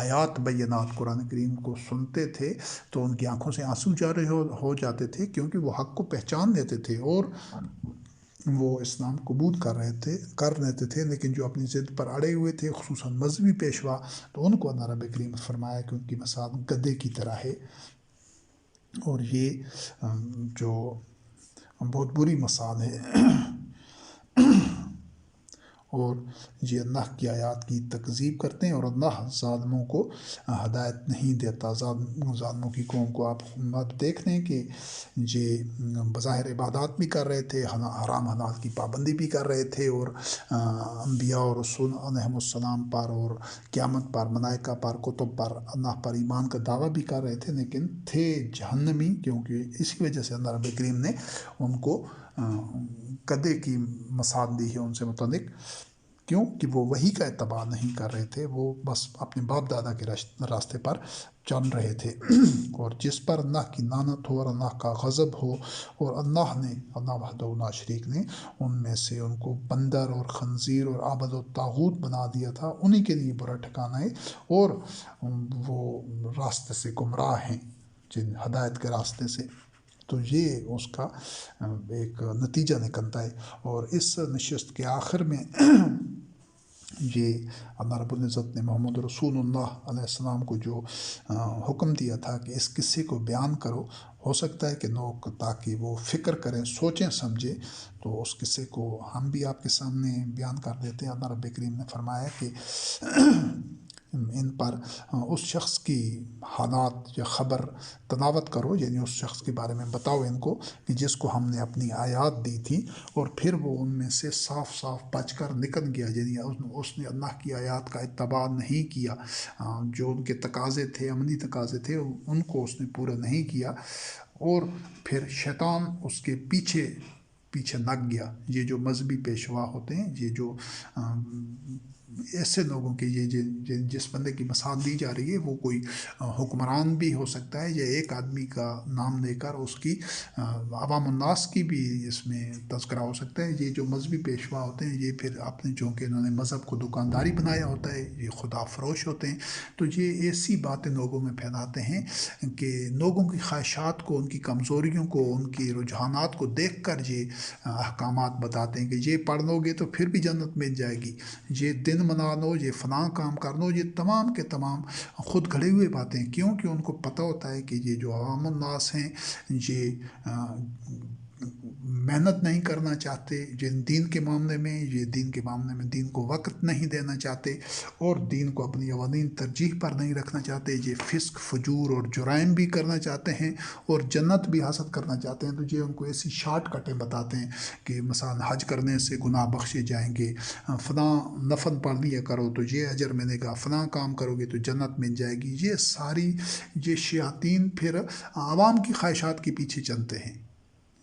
آیات بینات قرآن کریم کو سنتے تھے تو ان کی آنکھوں سے آنسو جاری ہو جاتے تھے، کیونکہ وہ حق کو پہچان لیتے تھے اور وہ اسلام قبول کر لیتے تھے، لیکن جو اپنی ضد پر اڑے ہوئے تھے، خصوصاً مذہبی پیشوا، تو ان کو اللہ رب کریم نے فرمایا کہ ان کی مثال گدھے کی طرح ہے، اور یہ جو بہت بری مثال ہے۔ اور یہ اللہ کی آیات کی تکذیب کرتے ہیں، اور اللہ ظالموں کو ہدایت نہیں دیتا، ظالموں کی قوم کو۔ آپ دیکھ لیں کہ یہ بظاہر عبادات بھی کر رہے تھے، حرام حلال کی پابندی بھی کر رہے تھے، اور انبیاء اور رسول علیہم السلام پر اور قیامت پر، ملائکہ پر، کتب پر، اللہ پر ایمان کا دعویٰ بھی کر رہے تھے، لیکن تھے جہنمی، کیونکہ اسی وجہ سے اللہ رب کریم نے ان کو گدھے کی مثال دی ہے ان سے متعلق، کیوں کہ وہ وہی کا اتباع نہیں کر رہے تھے، وہ بس اپنے باپ دادا کے راستے پر چل رہے تھے۔ اور جس پر اللہ کی لعنت ہو اور اللہ کا غضب ہو، اور اللہ وحدہ لا شریک نے ان میں سے ان کو بندر اور خنزیر اور عبد و طاغوت بنا دیا تھا، انہی کے لیے برا ٹھکانہ ہے، اور وہ راستے سے گمراہ ہیں، جن ہدایت کے راستے سے۔ تو یہ اس کا ایک نتیجہ نکلتا ہے۔ اور اس نشست کے آخر میں یہ اللہ رب العزت نے محمد رسول اللہ علیہ السلام کو جو حکم دیا تھا کہ اس قصے کو بیان کرو، ہو سکتا ہے کہ لوگ تاکہ وہ فکر کریں، سوچیں، سمجھیں، تو اس قصے کو ہم بھی آپ کے سامنے بیان کر دیتے ہیں۔ اللہ رب کریم نے فرمایا کہ ان پر اس شخص کی حالات یا خبر تلاوت کرو، یعنی اس شخص کے بارے میں بتاؤ ان کو کہ جس کو ہم نے اپنی آیات دی تھی اور پھر وہ ان میں سے صاف صاف بچ کر نکل گیا، یعنی اس نے اللہ کی آیات کا اتباع نہیں کیا، جو ان کے تقاضے تھے، عملی تقاضے تھے، ان کو اس نے پورا نہیں کیا، اور پھر شیطان اس کے پیچھے لگ گیا۔ یہ جو مذہبی پیشوا ہوتے ہیں، یہ جو ایسے لوگوں کے، یہ جس بندے کی مثال دی جا رہی ہے وہ کوئی حکمران بھی ہو سکتا ہے، یا ایک آدمی کا نام لے کر اس کی عوام الناس کی بھی اس میں تذکرہ ہو سکتا ہے۔ یہ جو مذہبی پیشوا ہوتے ہیں، یہ پھر اپنے چونکہ انہوں نے مذہب کو دکانداری بنایا ہوتا ہے، یہ خدا فروش ہوتے ہیں، تو یہ ایسی باتیں لوگوں میں پھیلاتے ہیں کہ لوگوں کی خواہشات کو، ان کی کمزوریوں کو، ان کی رجحانات کو دیکھ کر یہ احکامات بتاتے ہیں کہ یہ پڑھ لو گے تو پھر بھی جنت مل جائے گی، یہ دن منا لو، یہ فلاں کام کر لو، یہ تمام کے تمام خود گھڑے ہوئے باتیں، کیونکہ ان کو پتہ ہوتا ہے کہ یہ جو عوام الناس ہیں یہ محنت نہیں کرنا چاہتے دین کے معاملے میں، یہ دین کے معاملے میں دین کو وقت نہیں دینا چاہتے، اور دین کو اپنی اولین ترجیح پر نہیں رکھنا چاہتے، یہ فسق، فجور اور جرائم بھی کرنا چاہتے ہیں اور جنت بھی حاصل کرنا چاہتے ہیں۔ تو یہ ان کو ایسی شارٹ کٹیں بتاتے ہیں کہ مثلا حج کرنے سے گناہ بخشے جائیں گے، فلاں نفل پڑھ لیا کرو تو یہ اجر ملے گا، فلاں کام کرو گے تو جنت مل جائے گی۔ یہ شیاطین پھر عوام کی خواہشات کے پیچھے چلتے ہیں،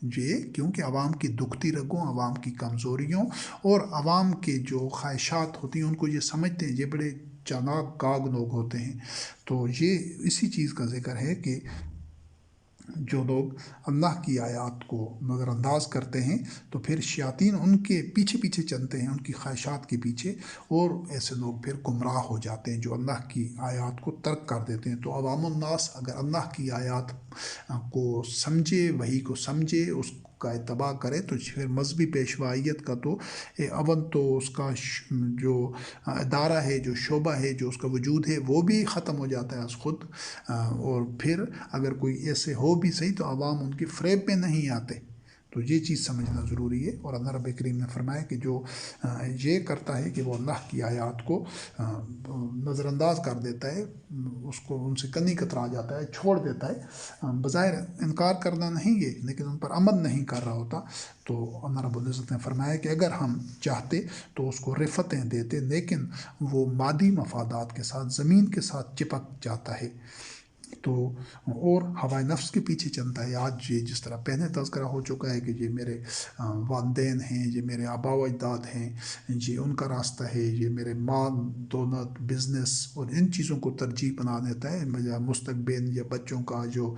یہ کیونکہ عوام کی دکھتی رگوں، عوام کی کمزوریوں اور عوام کے جو خواہشات ہوتی ہیں ان کو یہ سمجھتے ہیں، یہ بڑے چالاک گاگ لوگ ہوتے ہیں۔ تو یہ اسی چیز کا ذکر ہے کہ جو لوگ اللہ کی آیات کو نظر انداز کرتے ہیں تو پھر شیاطین ان کے پیچھے پیچھے چلتے ہیں، ان کی خواہشات کے پیچھے، اور ایسے لوگ پھر گمراہ ہو جاتے ہیں جو اللہ کی آیات کو ترک کر دیتے ہیں۔ تو عوام الناس اگر اللہ کی آیات کو سمجھے، وحی کو سمجھے، اس کا اتباع کرے، تو پھر مذہبی پیشوائیت کا تو اول تو اس کا جو ادارہ ہے، جو شعبہ ہے، جو اس کا وجود ہے، وہ بھی ختم ہو جاتا ہے از خود۔ اور پھر اگر کوئی ایسے ہو بھی صحیح تو عوام ان کی فریب میں نہیں آتے۔ تو یہ چیز سمجھنا ضروری ہے۔ اور اللہ رب کریم نے فرمایا کہ جو یہ کرتا ہے کہ وہ اللہ کی آیات کو نظر انداز کر دیتا ہے، اس کو ان سے کنی کترا جاتا ہے، چھوڑ دیتا ہے، بظاہر انکار کرنا نہیں ہے لیکن ان پر عمل نہیں کر رہا ہوتا، تو اللہ رب العزت نے فرمایا کہ اگر ہم چاہتے تو اس کو رفتیں دیتے، لیکن وہ مادی مفادات کے ساتھ، زمین کے ساتھ چپک جاتا ہے تو اور ہوائے نفس کے پیچھے چلتا ہے۔ آج یہ جس طرح پہلے تذکرہ ہو چکا ہے کہ یہ میرے والدین ہیں، یہ میرے آبا و اجداد ہیں، یہ ان کا راستہ ہے، یہ میرے مال دولت بزنس اور ان چیزوں کو ترجیح بنا دیتا ہے، یا مستقبل یا بچوں کا جو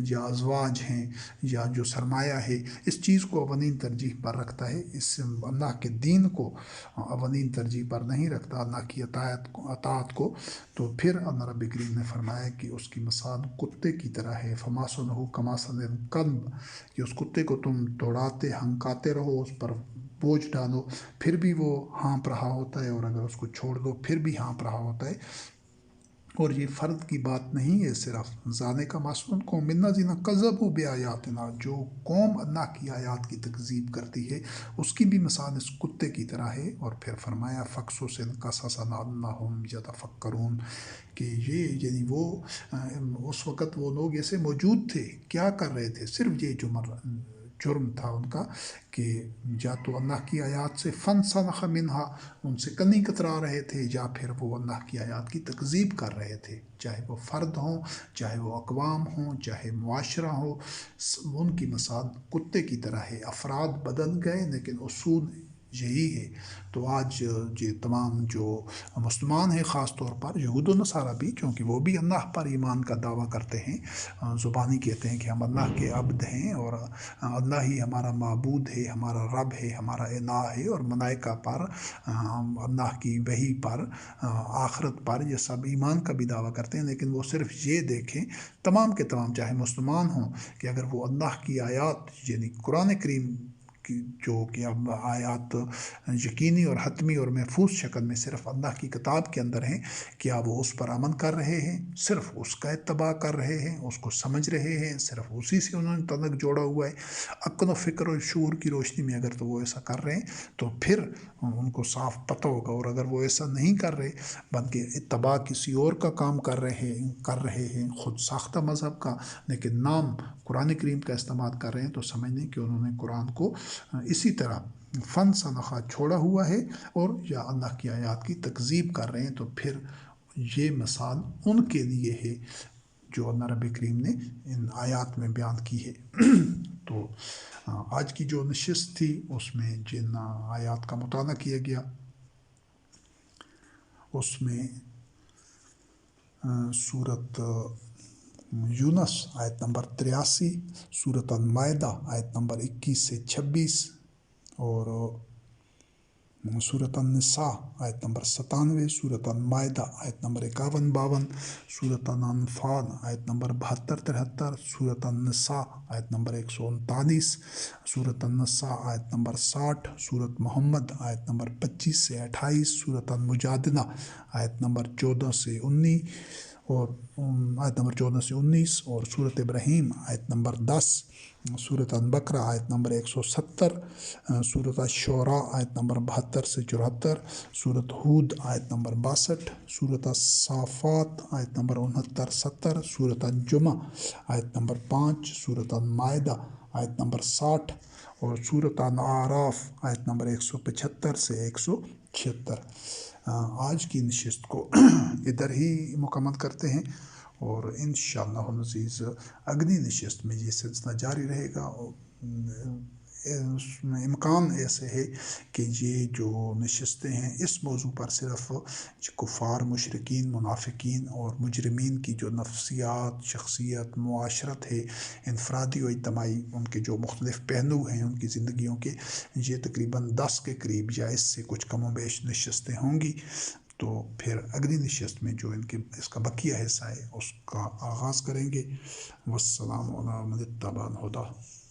یا ازواج ہیں یا جو سرمایہ ہے، اس چیز کو اولین ترجیح پر رکھتا ہے، اس اللہ کے دین کو اولین ترجیح پر نہیں رکھتا، اللہ کی اطاعت کو، تو پھر اللہ رب کریم نے فرمایا کہ اس کی مثال کتے کی طرح ہے۔ فماثلہ کمثل الکلب، کہ اس کتے کو تم دوڑاتے ہنکاتے رہو، اس پر بوجھ ڈالو، پھر بھی وہ ہانپ رہا ہوتا ہے، اور اگر اس کو چھوڑ دو پھر بھی ہانپ رہا ہوتا ہے۔ اور یہ فرد کی بات نہیں ہے صرف، ذالک مثل قوم الذین کذبوا بآیاتنا، جو قوم اللہ کی آیات کی تکذیب کرتی ہے اس کی بھی مثال اس کتے کی طرح ہے۔ اور پھر فرمایا فقصص القصص لعلہم یتفکرون، کہ یہ یعنی وہ اس وقت وہ لوگ ایسے موجود تھے، کیا کر رہے تھے؟ صرف یہ جرم تھا ان کا کہ یا تو اللہ کی آیات سے فنسلخ منہا، ان سے کنی کترا رہے تھے، یا پھر وہ اللہ کی آیات کی تکذیب کر رہے تھے، چاہے وہ فرد ہوں، چاہے وہ اقوام ہوں، چاہے معاشرہ ہو، ان کی مثال کتے کی طرح ہے۔ افراد بدل گئے لیکن اصول یہی ہے۔ تو آج یہ تمام جو مسلمان ہیں، خاص طور پر یہود و نصارہ بھی، چونکہ وہ بھی اللہ پر ایمان کا دعویٰ کرتے ہیں، زبانی کہتے ہیں کہ ہم اللہ کے عبد ہیں اور اللہ ہی ہمارا معبود ہے، ہمارا رب ہے، ہمارا الہ ہے، اور ملائکہ پر، اللہ کی وحی پر، آخرت پر، یہ سب ایمان کا بھی دعویٰ کرتے ہیں، لیکن وہ صرف یہ دیکھیں تمام کے تمام چاہے مسلمان ہوں کہ اگر وہ اللہ کی آیات یعنی قرآن کریم جو کہ اب آیات یقینی اور حتمی اور محفوظ شکل میں صرف اللہ کی کتاب کے اندر ہیں، کیا وہ اس پر عمل کر رہے ہیں، صرف اس کا اتباع کر رہے ہیں، اس کو سمجھ رہے ہیں، صرف اسی سے انہوں نے تعلق جوڑا ہوا ہے عقل و فکر اور شعور کی روشنی میں، اگر تو وہ ایسا کر رہے ہیں تو پھر ان کو صاف پتہ ہوگا۔ اور اگر وہ ایسا نہیں کر رہے بلکہ اتباع کسی اور کا کام کر رہے ہیں خود ساختہ مذہب کا، لیکن نام قرآن کریم کا استعمال کر رہے ہیں، تو سمجھ لیں کہ انہوں نے قرآن کو اسی طرح فن سنخا چھوڑا ہوا ہے، اور یا اللہ کی آیات کی تکذیب کر رہے ہیں، تو پھر یہ مثال ان کے لیے ہے جو اللہ رب کریم نے ان آیات میں بیان کی ہے۔ تو آج کی جو نشست تھی اس میں جن آیات کا مطالعہ کیا گیا اس میں سورت یونس آیت نمبر 83، سورت المائدہ آیت نمبر 21 سے 26، اور سورت النساء آیت نمبر 97، سورت المائدہ آیت نمبر 51-52، سورت الانفال آیت نمبر 72-73، سورت النساء آیت نمبر 139، سورت النساء آیت نمبر 60، سورت محمد آیت نمبر 25 سے 28، سورت المجادلہ آیت نمبر 14 سے 19 اور آیت نمبر 14 سے 19، اور سورت ابراہیم آیت نمبر 10، سورت البقرہ آیت نمبر 170، سورت الشعراء آیت نمبر 72 سے 74، سورت ہود آیت نمبر 62، سورت الصافات آیت نمبر 69-70، سورت الجمعہ آیت نمبر 5، سورت المائدہ آیت نمبر 60، اور سورت الاعراف آیت نمبر 175 سے 176۔ آج کی نشست کو ادھر ہی مکمل کرتے ہیں، اور انشاءاللہ العزیز اگلی نشست میں یہ سلسلہ جاری رہے گا۔ امکان ایسے ہے کہ یہ جو نشستیں ہیں اس موضوع پر صرف کفار، مشرکین، منافقین اور مجرمین کی جو نفسیات، شخصیت، معاشرت ہے، انفرادی و اجتماعی، ان کے جو مختلف پہلو ہیں ان کی زندگیوں کے، یہ تقریباً 10 کے قریب یا اس سے کچھ کم و بیش نشستیں ہوں گی۔ تو پھر اگلی نشست میں جو اس کا بقیہ حصہ ہے اس کا آغاز کریں گے۔ والسلام علی من اتبع الہدی۔